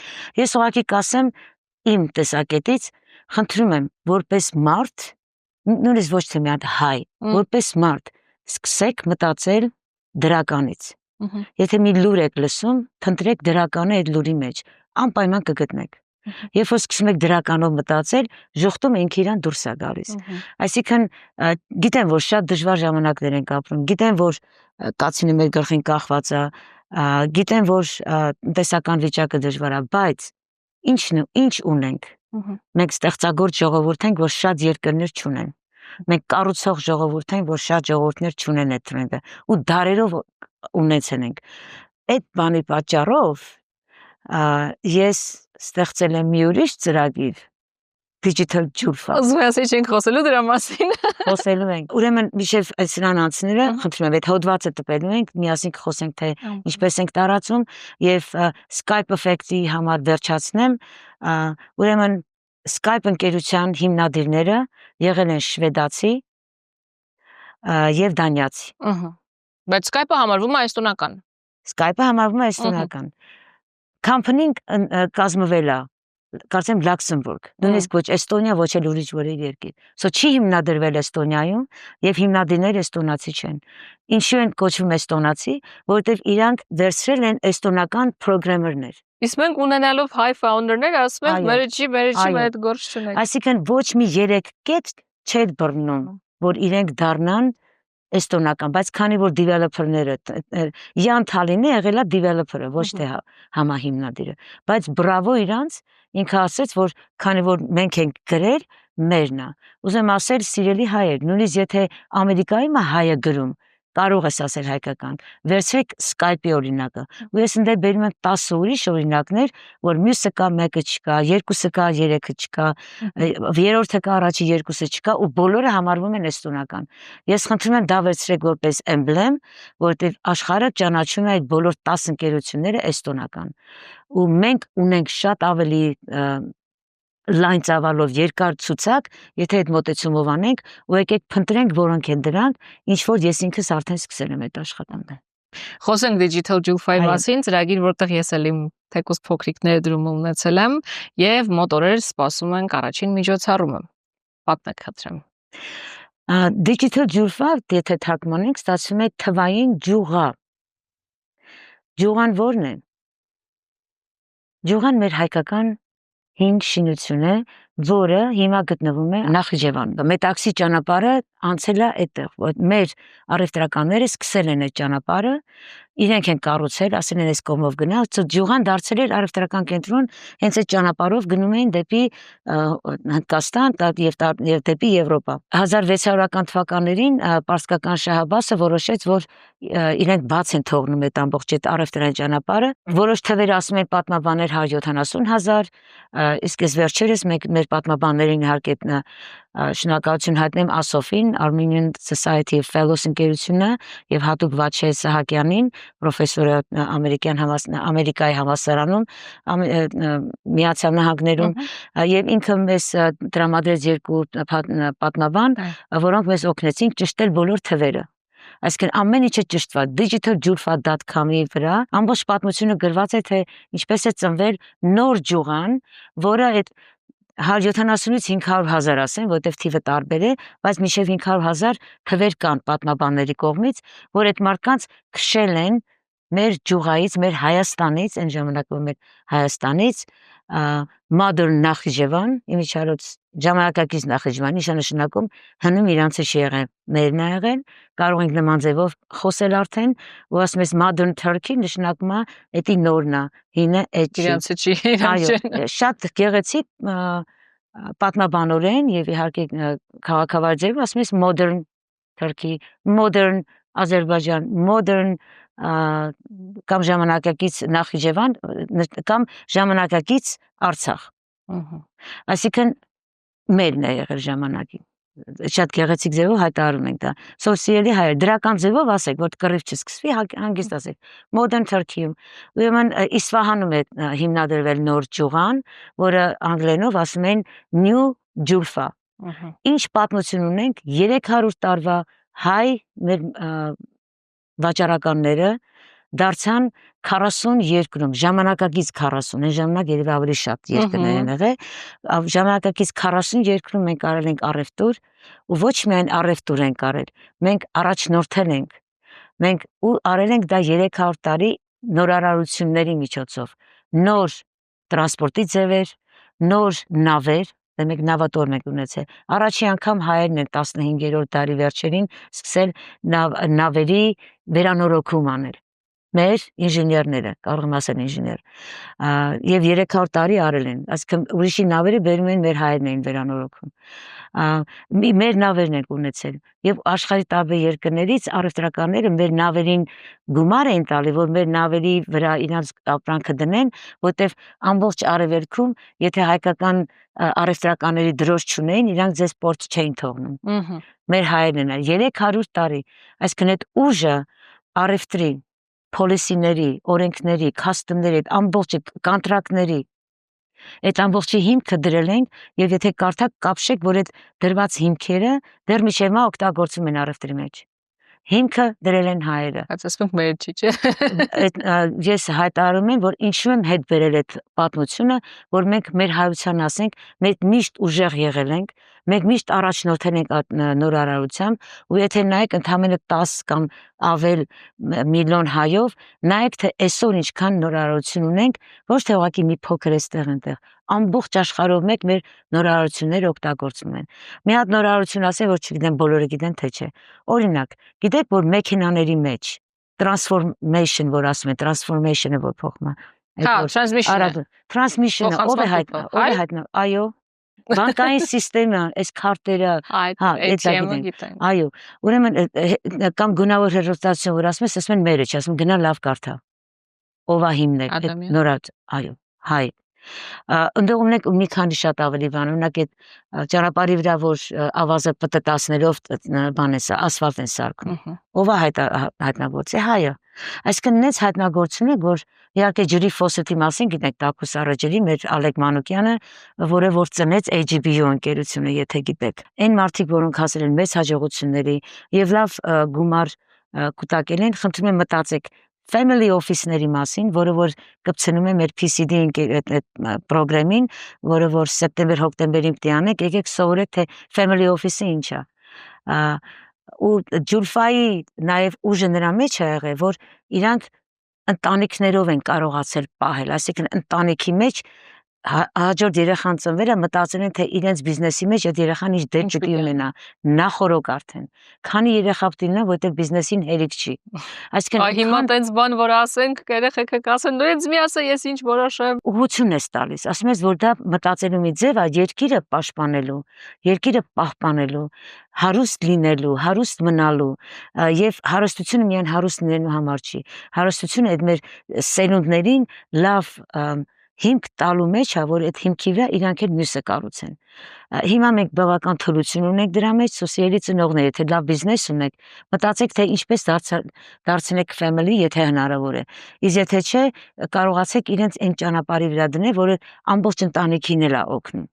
Ես ուղղակի կասեմ իմ տեսակետից, խնդրում եմ, որպես մարդ, նույնիսկ ոչ թե մի հատ հայ, որպես մարդ, սկսեք մտածել դրականից։ Եթե մի լուր եք լսում, փնտրեք դրականը այդ լուրի մեջ, անպայման կգտնեք։ Երբ որ սկսում եք դրականով մտածել, ժողտում ինքը իրան դուրս է գալիս։ Այսինքն գիտեմ, որ շատ դժվար ժամանակներ ենք ապրում, գիտեմ, որ կացինը մեր գլխին կախված է, գիտեմ, որ տնտեսական վիճակը դժվար է, բայց ինչ ունենք։ Մենք ստեղծագործ ժողովուրդ ենք, որ շատ երկրներ չունեն։ Մենք կառուցող ժողովուրդ ենք, որ շատ ժողովուրդներ չունեն այդ տրենդը ու դարերով ունեցել ենք։ Այդ բանի պատճառով ես ստեղծել եմ մի ուրիշ ծրագիր Digital Jurfa։ Ուզում ես ինչ խոսելու դրա մասին։ Խոսելու ենք։ Ուրեմն միշտ այս սրան անցները, խնդրում եմ, այդ հոդվածը տպելու ենք, միասին կխոսենք թե ինչպես ենք տարածում եւ Skype effect-ի համար վերջացնեմ, ուրեմն Skype ընկերության հիմնադիրները եղել են շվեդացի եւ դանիացի։ Բայց Skype-ը համարվում է էստոնական։ Skype-ը համարվում է էստոնական։ Company-ն կազմվել է կարծեմ Լյուքսեմբուրգ, նույնիսկ ոչ Էստոնիա, ոչ էլ ուրիշ որևէ երկիր։ Սա չի հիմնադրվել Էստոնիայում եւ հիմնադիրները էստոնացի չեն։ Ինչու են կոչվում էստոնացի, որովհետեւ իրանք վերցրել են էստոնական պրոգրամերներ։ Իսկ մենք ունենալով high founder-ներ ասում ենք, մերը չի, մեր այդ գործ չունենք։ Այսինքն ոչ մի 3 կետ չէր բռնում, որ իրենք դառնան էստոնական, բայց քանի որ developer-ները Յան Թալինը եղել է developer-ը, ոչ թե համահիմնադիրը, բայց բրավո իրանց, ինքը ասեց, որ քանի որ մենք ենք գրել, մերն է։ Ուզեմ ասել, սիրելի հայեր, նույնիսկ եթե Ամերիկայում է հայը գրում, կարող ես ասել հայկական, վերցրեք Skype-ի օրինակը, ու ես ընդդեմ բերում եմ 10 ուրիշ օրինակներ, որ մյուսը կա, մեկը չկա, երկուսը կա, երեքը չկա, երրորդը կա, առաջի երկուսը չկա, ու բոլորը համարվում են էստոնական։ Ես խնդրում եմ դա վերցրեք որպես էմբլեմ, որովհետև աշխարհը ճանաչում է այդ բոլոր 10 ընկերությունները էստոնական։ Ու մենք ունենք շատ ավելի լայն ծավալով երկար ցուցակ, եթե այդ մոտեցումով անենք, ու եկեք փնտրենք որոնք են դրանք, ինչ որ ես ինքս արդեն սկսել եմ այդ աշխատանքը։ Խոսենք Digital Jurfa-ի մասին, ծրագիր, որտեղ ես էլ իմ թեկուզ փոքրիկ ներդրում ունեցել եմ, եւ մոտ օրեր սպասում ենք առաջին միջոցառումը։ Պատմեք խնդրեմ։ Digital Jurfa, եթե թարգմանենք, ստացվում է թվային ջուղա։ Ջուղան ո՞րն է։ Ջուղան մեր հայկական հին շինություն է, որը հիմա գտնվում է Նախիջևանում։ Մետաքսի ճանապարհը անցել է այդտեղ, որ մեր առևտրականները սկսել են այդ ճանապարհը, իրենք են կառուցել, ասել են այս կողմով գնալ, ջուղան դարձել էր առևտրական կենտրոն, հենց այդ ճանապարհով գնում էին դեպի Հնդկաստան եւ դեպի Եվրոպա։ 1600-ական թվականներին պարսկական շահ Աբասը որոշեց, որ իրենք բաց են թողնում այդ ամբողջ այդ առևտրային ճանապարհը։ Որոշ թվեր ասում են պատմաբաներ 170,000, իսկ այս վերջերս մեր պատմաբաններին իհարկե շնորհակալություն հայտնեմ Ասոֆին, Armenian Society of Fellows ընկերությունը եւ հատուկ Վաչե Սահակյանին, պրոֆեսորը Ամերիկայի համալսարանում, Միացյալ Նահանգներում եւ ինքը մեզ տրամադրեց երկու պատմաբան, որոնք մեզ օգնեցին ճշտել բոլոր թվերը։ Այսինքն ամեն ինչը ճշտված digitaljufa.com-ի վրա ամբողջ պատմությունը գրված է թե ինչպես է ծնվել նոր ջուղան, որը այդ 170-ից 500,000 ասեն, որտեղ թիվը տարբեր է, բայց մինչև 500,000 թվեր կան պատմաբանների կողմից, որ այդ մարդկանց քշել են մեր ջուղայից, մեր Հայաստանից, այն ժամանակում մեր Հայաստանից, modern Նախիջևան, իմիջիայլոց ժամանակակից Նախիջևան, ինչա նշանակում հնում իրանցը չի եղել, մերն է եղել, կարող ենք նման ձևով խոսել արդեն, ու ասում ես modern Turkey նշանակում է էդի նորն է, հինը էդ չի։ Իրանցը չի, Այո, շատ գեղեցիկ պատմաբանորեն եւ իհարկե քաղաքավար ձևով ասում ես modern Turkey, modern Ադրբեջան, modern կամ ժամանակակից Նախիջևան կամ ժամանակակից Արցախ։ Այսինքն մերն է եղել ժամանակին։ Շատ գեղեցիկ ձևով հայտարարում ենք դա։ Սոցիալի հայեր դրական ձևով ասեք, որ կռիվ չսկսվի, հանգիստ ասեք։ Modern Turkey-ում ուրեմն Իսվահանում է հիմնադրվել նոր ջուղան, որը անգլերենով ասում են New Julfa։ Ինչ պատմություն ունենք 300 տարվա հայ մեր վաճառականները դարձան 40 երկրում, ժամանակակից 40, այն ժամանակ երևի ավելի շատ երկրներ են եղել, ժամանակակից 40 երկրում մենք արել ենք առևտուր, ու ոչ միայն առևտուր ենք արել, մենք առաջնորդել ենք, մենք ու արել ենք դա 300 տարի նորարարությունների միջոցով, նոր տրանսպորտի ձևեր, նոր նավեր, մենք նավատոր ենք ունեցել, առաջի անգամ հայերն են 15-րդ դարի վերջերին սկսել նավերի վերանորոգում անել, մեր ինժեներները, կարող եմ ասել ինժեներ, եւ 300 տարի արել են, այսինքն ուրիշի նավերը բերում են մեր հայերն էին վերանորոգում, մեր նավերն ենք ունեցել, եւ աշխարհի տարբեր երկրներից առևտրականները մեր նավերին գումար էին տալի, որ մեր նավերի վրա իրենց ապրանքը դնեն, որտեվ ամբողջ արևելքում, եթե հայկական առևտրականների դրոշ չունեին, իրանք ձեզ պորտ չէին թողնում, մեր հայերն են 300 տարի, այսինքն այդ ուժը առևտրի, պոլիսիների, օրենքների, կաստումների, ամբողջ կանտրակտների, այդ ամբողջի հիմքը դրել ենք եւ եթե կարդաք կապշեք, որ այդ դրված հիմքերը դեռ միշտ օգտագործում են առևտրի մեջ։ Հիմքը դրել են հայերը։ Բայց ասում մեր չի, չէ։ Ես հայտարարում եմ, որ ինչու եմ հետ բերել այդ պատմությունը, որ մենք մեր հայության ասենք, մենք միշտ ուժեղ եղել ենք, մենք միշտ առաջնորդել ենք նորարարությամբ, ու եթե նայեք ընդամենը 10 կամ ավել միլիոն հայով, նայեք թե այսօր ինչքան նորարարություն ունենք, ոչ թե ուղղակի մի փոքր էստեղ այնտեղ, ամբողջ աշխարհով մեկ մեր նորարարությունները օգտագործվում են։ Մի հատ նորարարություն ասեմ, որ չգիտեմ բոլորը գիտեն թե չէ։ Օրինակ, գիտեք, որ մեքենաների մեջ transformation, որ ասում են, transformation-ը որ փոխում է։ Հա, transmission-ը։ Transmission-ը ով է հայտնի, այո, բանկային սիստեմը, այս քարտերը, հա, ATM-ը գիտեն։ Այո, ուրեմն կամ գունավոր հեռուստացություն, որ ասում են մերը, ասում գնա լավ կարդա։ Ով է հիմնել, նորած, այո, հայ։ Ընդեղ ունենք մի քանի շատ ավելի բան, օրինակ այդ ճանապարհի վրա որ ավազը պտտացնելով բան է սա, ասֆալտ են սարքում։ Ով է հայտնագործել, հայը։ Այսինքն նենց հայտնագործություն է, որ իհարկե ջրի ֆոսետի մասին գիտենք Տաքուս Արաջելի, մեր Ալեկ Մանուկյանը, որը որ ծնեց AGBU ընկերությունը, եթե գիտեք։ Այն մարդիկ, որոնք հասել են մեծ հաջողությունների եւ լավ գումար կուտակել են, խնդրում եմ մտածեք family office-ների մասին, որը որ կպցնում է մեր PCD պրոգրամին, որը որ սեպտեմբեր-հոկտեմբերին պիտի անեք, եկեք սովորեք, թե family office-ը ինչ է։ Ու Ջուլֆայի նաև ուժը նրա մեջ է եղել, որ իրանք ընտանիքներով են կարողացել պահել, այսինքն ընտանիքի մեջ հաջորդ երեխան ծնվելը մտածել են թե իրենց բիզնեսի մեջ այդ երեխան ինչ դեր պիտի ունենա, նախորոք արդեն։ Քանի երեխա պիտի ունենա, որտեղ բիզնեսին հերիք չի։ Այսինքն հիմա տենց բան որ ասենք, երեխեքը կասեն, դու ինձ մի ասա, ես ինչ որոշեմ։ Ուղղություն ես տալիս, ասում ես, որ դա մտածելու մի ձև է երկիրը պաշտպանելու, երկիրը պահպանելու, հարուստ լինելու, հարուստ մնալու, եւ հարստությունը միայն հարուստ լինելու համար չի։ Հարստությունը այդ մեր սերունդներին լավ հիմք տալու մեջ է, որ այդ հիմքի վրա իրանք էլ մյուսը կառուցեն։ Հիմա մենք բավական թուլություն ունենք դրա մեջ, սոսիալի ծնողներ, եթե լավ բիզնես ունեք, մտածեք թե ինչպես դարձնեք family, եթե հնարավոր է։ Իսկ եթե չէ, կարողացեք իրենց այն ճանապարհի վրա դնել, որը ամբողջ ընտանիքին էլ է օգնում։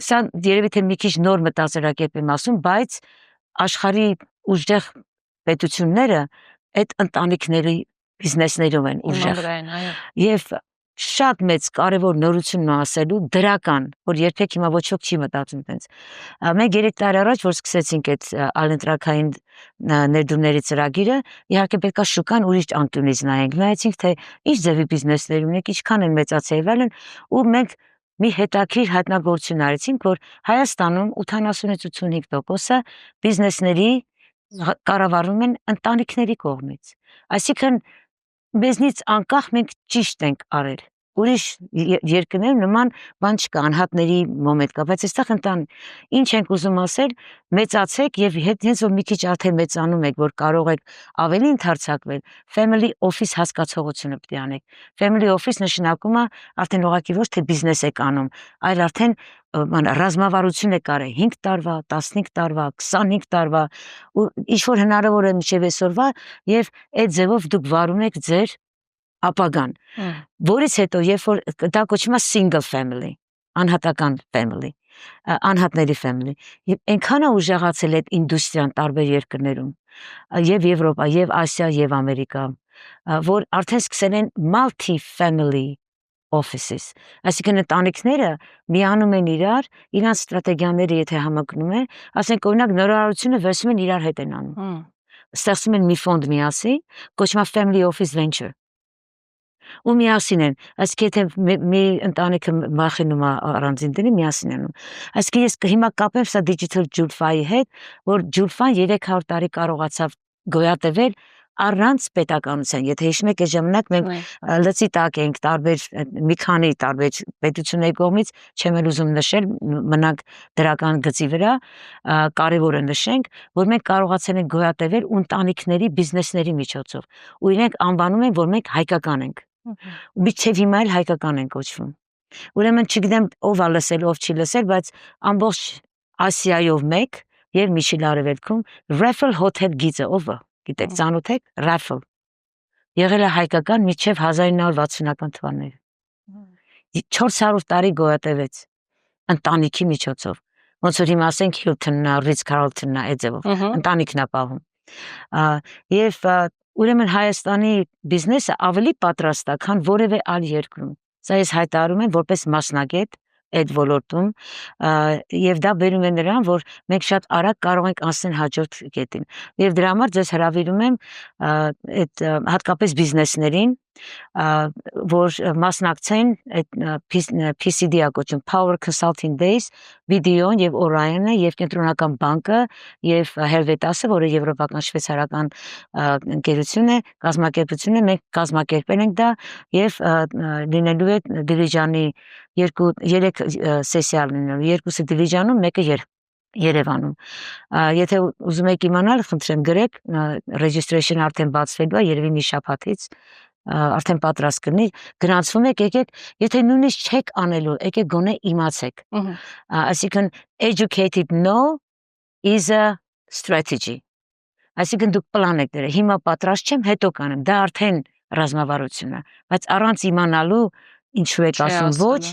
Սա երևի թե մի քիչ նոր մտածելակերպ եմ ասում, բայց աշխարհի ուժեղ պետությունները այդ ընտանիքների բիզնեսներով են ուժեղ։ Եվ շատ մեծ կարևոր նորությունն է ասելու դրական, որ երբեք հիմա ոչ ոք չի մտածում տենց։ Մենք 3 տարի առաջ որ սկսեցինք այդ ալենտրակային ներդրումների ծրագիրը, իհարկե պետքա շուկան ուրիշ անկյունից նայենք, նայեցինք թե ինչ ձևի բիզնեսներ ունենք, ինչքան են մեծացել ու մենք մի հետաքրիր հայտնագործություն արեցինք, որ Հայաստանում 80-ից 85%-ը բիզնեսների կառավարվում են ընտանիքների կողմից։ Այսինքն մեզնից անկախ մենք ճիշտ ենք արել։ Ուրիշ երկրներում նման բան չկա, անհատների մոմենտ կա, բայց այստեղ ինչ ենք ուզում ասել, մեծացեք եւ հենց որ մի քիչ արդեն մեծանում եք, որ կարող եք ավելի ընդարձակվել, family office հասկացողությունը պետք է անեք։ Family office նշանակում է արդեն ուղղակի ոչ թե բիզնես եք անում, այլ արդեն ռազմավարություն եք արել 5 տարվա, 15 տարվա, 25 տարվա ու ինչ որ հնարավոր է մինչև այսօրվա եւ այդ ձևով դուք վարում եք ձեր ապագան, որից հետո երբ որ դա կոչվում է single family, անհատական family, անհատների family, եւ այնքան է ուժեղացել այդ ինդուստրիան տարբեր երկրներում, եւ Եվրոպա, եւ Ասիա, եւ Ամերիկա, որ արդեն սկսել են multi family offices, այսինքն ընտանիքները միանում են իրար, իրանց ստրատեգիաները եթե համակնում են, ասենք օրինակ նորարարությունը վերցնում են իրար հետ են անում, ստեղծում են մի ֆոնդ միասին, կոչվում է family office venture, ու միասին են, այսինքն եթե մի ընտանիքը վախենում է առանձին դնի, միասին են անում, այսինքն ես հիմա կապեմ սա digital Julfa-ի հետ, որ Julfa-ն 300 տարի կարողացավ գոյատևել առանց պետականության, եթե հիշում եք, այս ժամանակ մենք լծի տակ ենք մի քանի տարբեր պետությունների կողմից, չեմ էլ ուզում նշել, մնանք դրական գծի վրա, կարևոր է նշենք, որ մենք կարողացել ենք գոյատևել ընտանիքների բիզնեսների միջոցով, ու իրենք անվանում են, որ մենք հայկական ենք, մինչև հիմա էլ հայկական են կոչվում, ուրեմն չգիտեմ ով է լսել, ով չի լսել, բայց ամբողջ Ասիայով մեկ եւ Միջին Արևելքում Raffle Hotel գիծը ով է, գիտեք, ծանոթ եք, Raffle, եղել է հայկական մինչև 1960-ական թվականները, 400 տարի գոյատևեց ընտանիքի միջոցով, ոնց որ հիմա ասենք Hilton-ն է, Ritz-Carlton-ն է, այդ ձևով, ընտանիքն է պահում, եւ ուրեմն Հայաստանի բիզնեսը ավելի պատրաստ է, քան որևէ այլ երկրում, սա ես հայտարարում եմ որպես մասնագետ այդ ոլորտում եւ դա բերում է նրան, որ մենք շատ արագ կարող ենք անցնել հաջորդ կետին եւ դրա համար ձեզ հրավիրում եմ այդ հատկապես բիզնեսներին, որ մասնակցեն այդ PCD-ը կոչվում Power Consulting Days վիդեոն եւ Orion-ը եւ Կենտրոնական բանկը եւ Helvetas-ը, որը եվրոպական շվեյցարական ընկերություն է, կազմակերպություն է, մենք կազմակերպել ենք դա եւ լինելու է Դիլիջանի 3 սեսիա լինելու, երկուսը Դիլիջանում, մեկը Երևանում, եթե ուզում եք իմանալ, խնդրեմ գրեք, registration արդեն բացվելու է, երևի մի շաբաթից, արդեն պատրաստ կլինի, գրանցվում եք, եկեք, եթե նույնիսկ չեք անելու, եկեք գոնե իմացեք, այսինքն educated know is a strategy, այսինքն դուք պլան եք դրել, հիմա պատրաստ չեմ, հետո կանեմ, դա արդեն ռազմավարություն է, բայց առանց իմանալու ինչու եք ասում ոչ,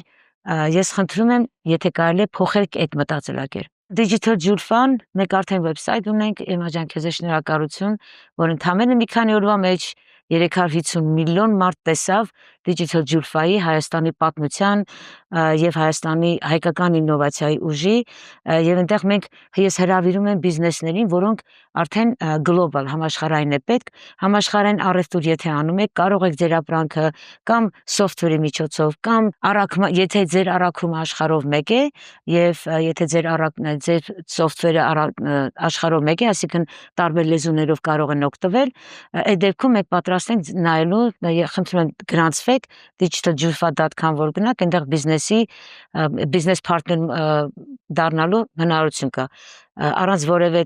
ես խնդրում եմ, եթե կարելի է փոխեք այդ մտածելակերպ։ Digital Julfa-ն, մենք արդեն վեբսայթ ունենք, Էմմա ջան, քեզ է շնորհակալություն, որ ընդամենը մի քանի օրվա մեջ 350 միլիոն մարդ տեսավ Digital Julfa-ի Հայաստանի պատմության եւ Հայաստանի հայկական իննովացիայի ուժի եւ այնտեղ մենք ես հրավիրում եմ բիզնեսներին, որոնք արդեն գլոբալ համաշխարհային է պետք, համաշխարհային առևտուր եթե անում եք, կարող եք ձեր ապրանքը կամ software-ի միջոցով կամ եթե ձեր առաքումը աշխարհով մեկ է եւ եթե ձեր software-ը աշխարհով մեկ է, այսինքն տարբեր լեզուներով կարող են օգտվել, այդ դեպքում մենք պատրաստ ենք նայելու, խնդրում եմ գրանցվեք digitaljulfa.com որ գնաք, այնտեղ բիզնես partner դառնալու հնարավորություն կա, առանց որևէ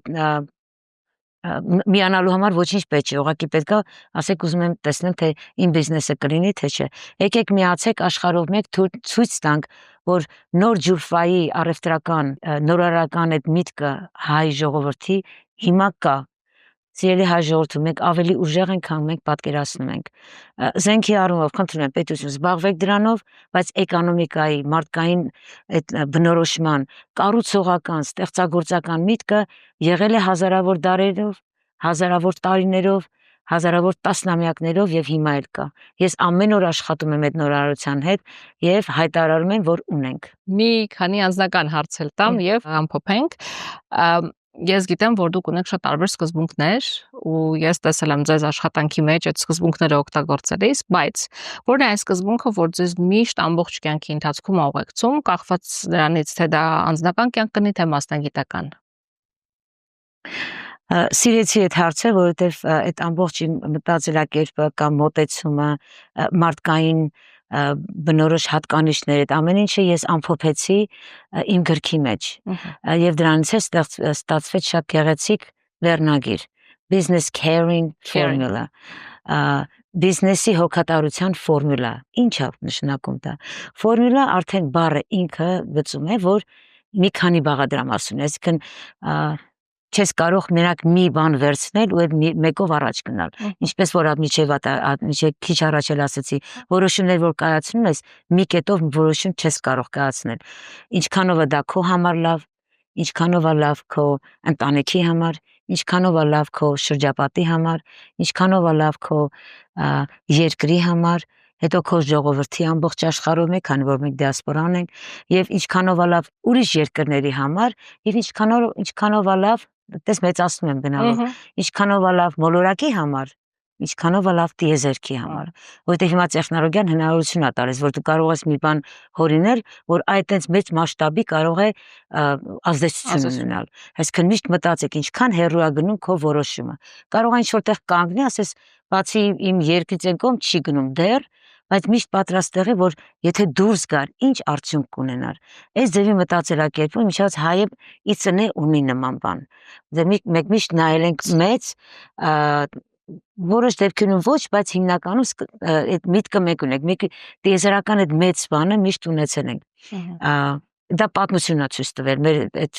միանալու համար ոչինչ պետք չէ, ուղղակի պետքա ասեք ուզում եմ տեսնեմ թե իմ բիզնեսը կլինի թե չէ։ Եկեք միացեք աշխարհով մեկ ցույց տանք, որ նոր ջուրֆայի առևտրական նորարարական այդ միտքը հայ ժողովրդի հիմա կա։ Սիրելի հայ ժողովուրդ, մենք ավելի ուժեղ ենք, քան մենք պատկերացնում ենք։ Զենքի առումով խնդրում եմ պետություն զբաղվեք դրանով, բայց էկոնոմիկայի, մարդկային այդ բնորոշման, կառուցողական, ստեղծագործական միտքը եղել է հազարավոր դարերով, հազարավոր տարիներով, հազարավոր տասնամյակներով եւ հիմա էլ կա։ Ես ամեն օր աշխատում եմ այդ նորարարության հետ եւ հայտարարում եմ, որ ունենք։ Մի քանի անձնական հարցեր տամ եւ ամփոփենք։ Ես գիտեմ, որ դուք ունեք շատ տարբեր սկզբունքներ ու ես տեսել եմ ձեզ աշխատանքի մեջ այդ սկզբունքները օգտագործելիս, բայց որն է այն սկզբունքը, որ ձեզ միշտ ամբողջ կյանքի ընթացքում ուղեկցում, կախված նրանից, թե դա անձնական կյանք կնի, թե մասնագիտական։ Սիրեցի այդ հարցը, որովհետև այդ ամբողջ մտածելակերպը կամ մոտեցումը մարդկային բնորոշ հատկանիշներ, այդ ամեն ինչը ես ամփոփեցի իմ գրքի մեջ եւ դրանից է ստացվեց շատ գեղեցիկ վերնագիր Business Caring Formula բիզնեսի հոգատարության ֆորմուլա։ Ինչ է նշանակում դա։ Ֆորմուլա արդեն բառը ինքը գծում է, որ մի քանի բաղադրամասում, այսինքն չես կարող մենակ մի բան վերցնել ու այդ մեկով առաջ գնալ։ Ինչպես որ մինչև քիչ առաջ էլ ասացի, որոշումներ որ կայացնում ես, մի կետով որոշում չես կարող կայացնել։ Ինչքանով է դա քո համար լավ, ինչքանով է լավ քո ընտանիքի համար, ինչքանով է լավ քո շրջապատի համար, ինչքանով է լավ քո երկրի համար, հետո քո ժողովրդի ամբողջ աշխարհում է, քանի որ մենք դիասպորան ենք, եւ ինչքանով է լավ ուրիշ երկրների համար, եւ ինչքանով է լավ, դες մեծացնում եմ գնալով, ինչքանով է լավ մոլորակի համար, ինչքանով է լավ տիեզերքի համար, որովհետեւ հիմա տեխնոլոգիան հնարավորություն է տալիս, որ դու կարող ես մի բան հորինել, որ այդտենց մեծ մասշտաբի կարող է ազդեցություն ունենալ։ Այսինքն միշտ մտածեք, ինչքան հեռու է գնում քո որոշումը։ Կարող է ինչ-որտեղ կանգնի, ասես բացի իմ երկրից են կողմ չի գնում դեռ, բայց միշտ պատրաստ եղի, որ եթե դուրս գար, ինչ արդյունք կունենար։ Այս ձևի մտածելակերպում միջած հայը իցնե ունի նման բան։ Մենք միշտ նայել ենք մեծ, որոշ դեպքերում ոչ, բայց հիմնականում այդ միտքը մեկ ունենք, մեկ տիեզերական այդ մեծ բանը միշտ ունեցել ենք։ Դա պատմությունն է ցույց տվել, մեր այդ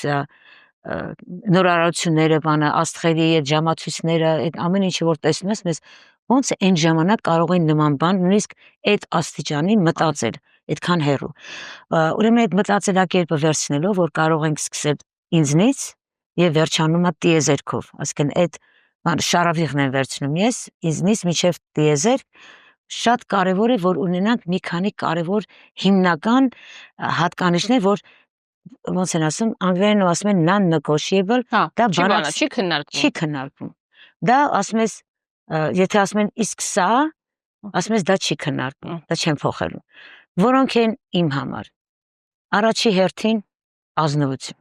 նորարարությունները, բանը, աստղերի այդ ժամացույցները, այդ ամեն ինչը որ տեսնում ես, մեզ ոնց այն ժամանակ կարող են նման բան նույնիսկ այդ աստիճանի մտածել, այդքան հեռու։ Ուրեմն այդ մտածելակերպը վերցնելով, որ կարող ենք սկսել ինձնից եւ վերջանում է տիեզերքով, այսինքն այդ շարավիղն եմ վերցնում ես, ինձնից մինչև տիեզերք, շատ կարևոր է, որ ունենանք մի քանի կարևոր հիմնական հատկանիշներ, որ ոնց են ասում, անգլերենով ասում են non-negotiable, դա չի քննարկվում։ Դա ասում ես, եթե ասում են իսկ սա, ասում ես դա չի քննարկվում, դա չեն փոխելու։ Որոնք են իմ համար։ Առաջի հերթին ազնվություն։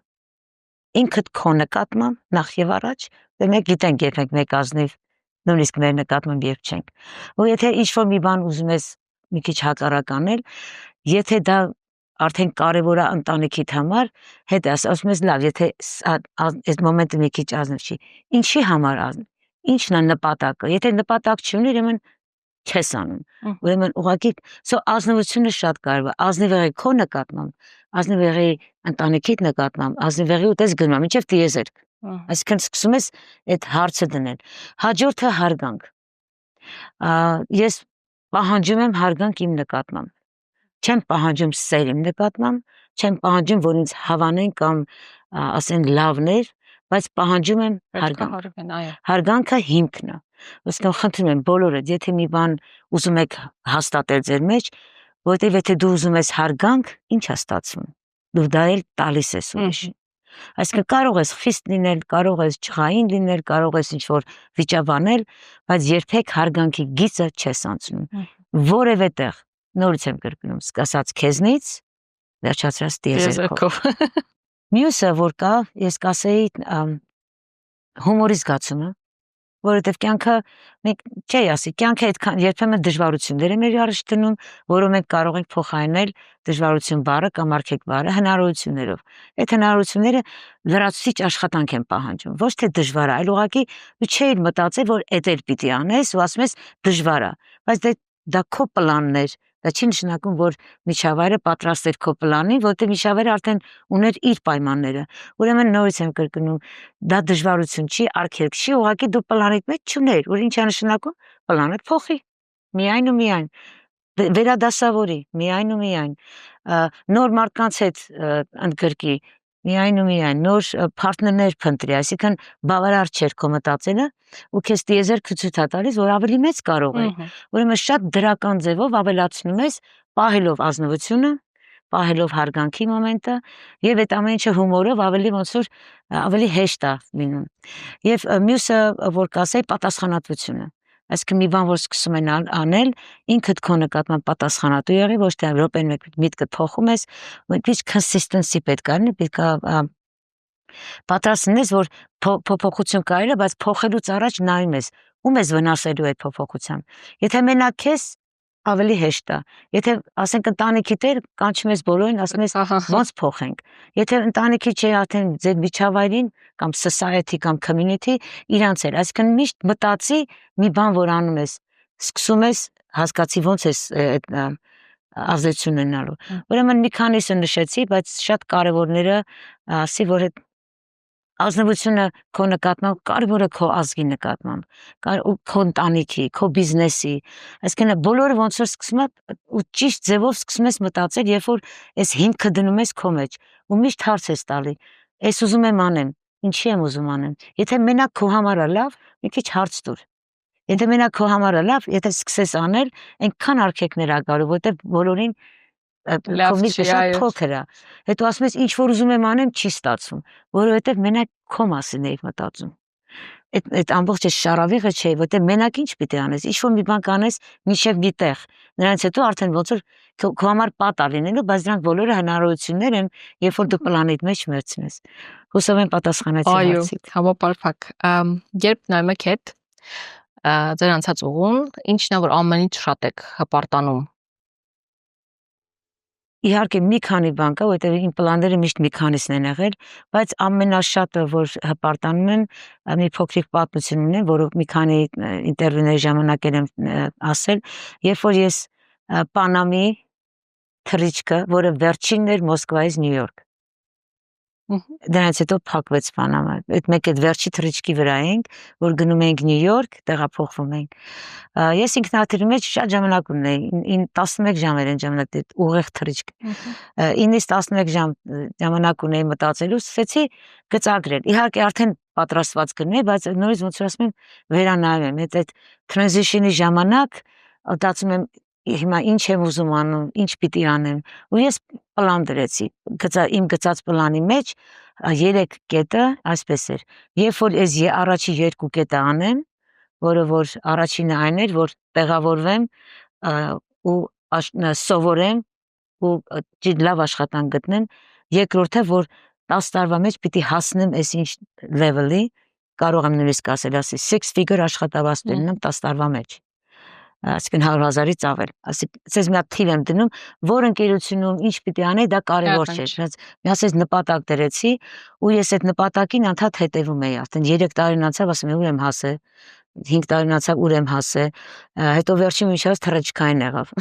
Ինքդ քո նկատմամբ նախ եւ առաջ, մենք գիտենք, երբ մենք ազնիվ, նույնիսկ մեր նկատմամբ երբ չենք։ Ու եթե ինչ-որ մի բան ուզում ես մի քիչ հակառակ անել, եթե դա արդեն կարևոր է ընտանիքիդ համար, հետ ասում ես լավ, եթե այս մոմենտը մի քիչ ազնիվ չի, ինչի համար ազնիվ, ինչն է նպատակը, եթե նպատակ չունի, ուրեմն չես անում, ուրեմն ուղղակի ազնվությունը շատ կարևոր է, ազնիվ եղի քո նկատմամբ, ազնիվ եղի ընտանիքիդ նկատմամբ, ազնիվ եղի ու տես գնում, մինչև տիեզերք, այսինքն սկսում ես այդ հարցը դնել, հաջորդը հարգանք, ես պահանջում եմ հարգանք իմ նկատմամբ, չեմ պահանջում սեր իմ նկատմամբ, չեմ պահանջում, որ ինձ հավանեն կամ ասեն լավներ, բայց պահանջում եմ հարգանք։ Հարգանքը հիմքն է։ Ոսկե խնդրում եմ բոլորդ, եթե մի բան ուզում եք հաստատել ձեր մեջ, որովհետև եթե դու ուզում ես հարգանք, ինչ է ստացվում։ Դու դա էլ տալիս ես ուրիշին։ Այսինքն կարող ես խիստ լինել, կարող ես ջղային լինել, կարող ես ինչ-որ վիճաբանել, բայց երբեք հարգանքի գիծը չես անցնում։ Որևէ տեղ, նորից եմ կրկնում, սկսած քեզնից, վերջացրած տիեզերքով։ Մյուսը որ կա, ես կասեի հումորի զգացումը, որովհետև կյանքը մենք չի ասի, կյանքը այդքան երբեմն դժվարություններ է մեր առաջ դնում, որը մենք կարող ենք փոխարինել դժվարություն բառը կամ արգելք բառը հնարավորություններով։ Այդ հնարավորությունները լրացուցիչ աշխատանք են պահանջում, ոչ թե դժվար է, այլ ուղղակի դու չէիր մտածել, որ էդ էլ պիտի անես ու ասում ես դժվար է, բայց դա քո պլանն էր, դա չի նշանակում, որ միջավայրը պատրաստ էր քո պլանին, որտեղ միջավայրը արդեն ուներ իր պայմանները։ Ուրեմն նորից եմ կրկնում, դա դժվարություն չի, արգելք չի, ուղղակի դու պլանիդ մեջ չուներ, որ ինչ է նշանակում, պլանը փոխի։ Միայն ու միայն վերադասավորի, միայն ու միայն նոր մարդկանց հետ ընդգրկի, միայն ու միայն նոր partner-ներ փնտրի, այսինքն բավարար չէր քո մտածելը ու քեզ տիեզերքը ցույց է տալիս, որ ավելի մեծ կարող է։ Ուրեմն շատ դրական ձևով ավելացնում ես, պահելով ազնվությունը, պահելով հարգանքի մոմենտը եւ այդ ամեն ինչը հումորով ավելի ոնց որ ավելի հեշտ է լինում։ Եվ մյուսը որ կասեի պատասխանատվությունը։ Այսինքն մի բան որ սկսում են անել, ինքդ քո նկատմամբ պատասխանատու եղի, ոչ թե րոպեն մեկ միտքը փոխում ես, այդպես consistency պետք է լինի, պետք է պատրաստ լինես, որ փոփոխություն կարելի է, բայց փոխելուց առաջ նայում ես, ում ես վնասելու այդ փոփոխությամբ։ Եթե մենակ ես ավելի հեշտ է։ Եթե ասենք ընտանիքի տեր կանչում ես բոլորին, ասում ես ոնց փոխենք։ Եթե ընտանիքի չէ արդեն ձեր միջավայրին կամ society կամ community իրանց էր, այսինքն միշտ մտածի մի բան որ անում ես, սկսում ես հասկացի ոնց ես այդ ազդեցություն ունենալու։ Ուրեմն մի քանիսը նշեցի, բայց շատ կարևորները ասի որ այդ ազնվությունը քո նկատմամբ կարևորը քո ազգի նկատմամբ, քո ընտանիքի, քո բիզնեսի, այսինքն բոլորը ոնց որ սկսում է ու ճիշտ ձևով սկսում ես մտածել, երբ որ այս հիմքը դնում ես քո մեջ ու միշտ հարց ես տալի, այս ուզում եմ անեմ, ինչի եմ ուզում անեմ։ Եթե մենակ քո համարը լավ, մի քիչ հարց տուր։ Եթե մենակ քո համարը լավ, եթե սկսես անել, այնքան արգելքներ ա գալու, որտեղ բոլորին Լավ չի, այո։ փոքր է։ Հետո ասում ես ինչ որ ուզում եմ անեմ, չի ստացվում, որովհետև մենակ քո մասին էի մտածում։ Այդ ամբողջ շարավիղը չէ, որտեղ մենակ ինչ պիտի անես, ինչ որ մի բան կանես, միշև մի տեղ։ Նրանից հետո արդեն ոնց որ քո համար պատ ա լինելու, բայց դրանք բոլորը հնարավորություններ են, երբ որ դու պլանիդ մեջ մերցնես։ Հուսով եմ պատասխանեցի Այո, հարցին։ համապարփակ։ Երբ նայում եք հետ ձեր անցած ուղուն, ինչն է որ ամենից շատ եք հպարտանում։ Իհարկե մի քանի բան կա, որտեղ իմ պլանները միշտ մի քանիսն են եղել, բայց ամենաշատը որ հպարտանում եմ, մի փոքրիկ պատմություն ունեմ, որով մի քանի ինտերվյուների ժամանակ եմ ասել, երբ որ ես Պանամի թռիչքը, որը վերջինն էր Մոսկվայից Նյու Յորք։ Դրանից հետո փակվեց Պանամա։ Այդ մեկ այդ վերջի թռիչքի վրա ենք, որ գնում ենք Նյու Յորք, տեղափոխվում ենք։ Ես ինքնաթիռի մեջ շատ ժամանակ ունեի, 11 ժամ էր այն ժամանակ այդ ուղիղ թռիչք։ 9-ից 11 ժամ ժամանակ ունեի մտածելու, սկսեցի գծագրել։ Իհարկե արդեն պատրաստված գնեի, բայց նորից ոնց որ ասում եմ, վերանայում եմ այդ transition-ի ժամանակ, մտածում եմ հիմա ինչ եմ ուզում անում, ինչ պիտի անեմ։ Ու ես պլան դրեցի, իմ գծած պլանի մեջ 3 կետը այսպես էր։ Երբ որ ես առաջի 2 կետը անեմ, որը որ առաջինը այն էր, որ տեղավորվեմ ու սովորեմ ու լավ աշխատանք գտնեմ, երկրորդը որ 10 տարվա մեջ պիտի հասնեմ այս ինչ level-ի, կարող եմ նույնիսկ ասել, ասի 6 figure աշխատավարձ ունենամ 10 տարվա մեջ։ Այսինքն 100,000-ից ավել, ասես մի հատ թիվ եմ դնում, որ ընկերությունում ինչ պիտի անեի, դա կարևոր չէ, բայց մի ասես նպատակ դրեցի ու ես այդ նպատակին անդադ հետևում էի, արդեն 3 տարին անցավ, ասում եմ ուր եմ հասել, 5 տարին անցավ ուր եմ հասել, հետո վերջին միջավայր թռիչքային եղավ։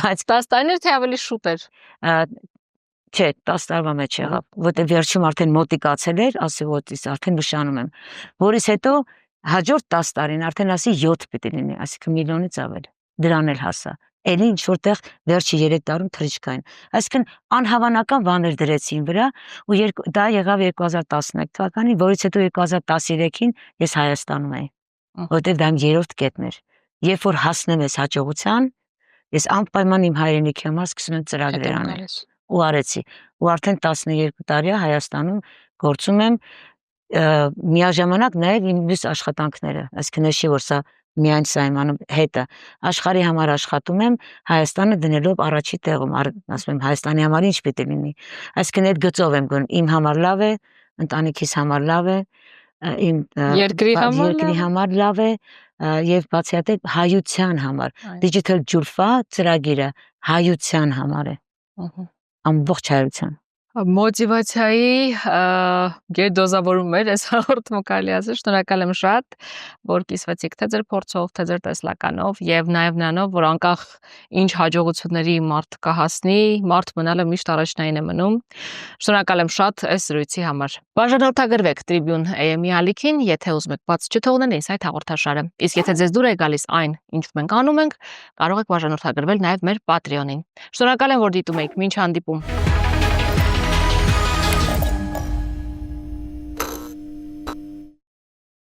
Բայց 10 տարիներ թե ավելի շուտ էր։ Չէ, 10 տարվա մեջ եղավ, որտեղ վերջում արդեն մոտիկացել էր, ասի որ ես արդեն նշանում եմ, որից հետո հաջորդ 10 տարին արդեն ասի 7 պիտի լինի, այսինքն միլիոնից ավել, դրան էլ հասա, էլի ինչ որտեղ վերջի 3 տարում թռիչքային, այսինքն անհավանական բաներ դրեցին վրա ու դա եղավ 2011 թվականին, որից հետո 2013-ին ես Հայաստանում էի, որտեղ դա իմ 3-րդ կետն էր, երբ որ հասնում ես հաջողության, ես անպայման իմ հայրենիքի համար սկսում եմ ծրագրեր անել ու արեցի, ու արդեն 12 տարի է Հայաստանում գործում եմ միաժամանակ նաև իմ մյուս աշխատանքները, այսինքն չի որ սա միայն սա եմ անում հետը, աշխարհի համար աշխատում եմ, Հայաստանը դնելով առաջի տեղում, ասում եմ Հայաստանի համար ինչ պետք է լինի, այսինքն այդ գծով եմ գնում, իմ համար լավ է, ընտանիքիս համար լավ է, իմ Երկրի համար երկրի լավ է։ համար լավ է եւ բացիաթեք հայության համար Այո։ Digital Ջուրֆա ծրագիրը հայության համար է Ահա։ ամբողջ հայության Մոտիվացիայի գերդոզավորում էր այս հաղորդումը կարելի ասել։ Շնորհակալ եմ շատ, որ կիսվեցիք թե ձեր փորձով, թե ձեր տեսլականով եւ նաեւ նրանով, որ անկախ ինչ հաջողությունների մարդ կհասնի, մարդ մնալը միշտ առաջնային է մնում։ Շնորհակալ եմ շատ այս զրույցի համար։ Բաժանորդագրվեք Tribune AM-ի ալիքին, եթե ուզում եք բաց չթողնել ինձ այդ հաղորդաշարը։ Իսկ եթե ձեզ դուր է գալիս այն, ինչ մենք անում ենք, կարող եք բաժանորդագրվել նաեւ մեր Patreon-ին։ Շնորհակալ եմ, որ դիտում եք։ Մինչ հանդիպում։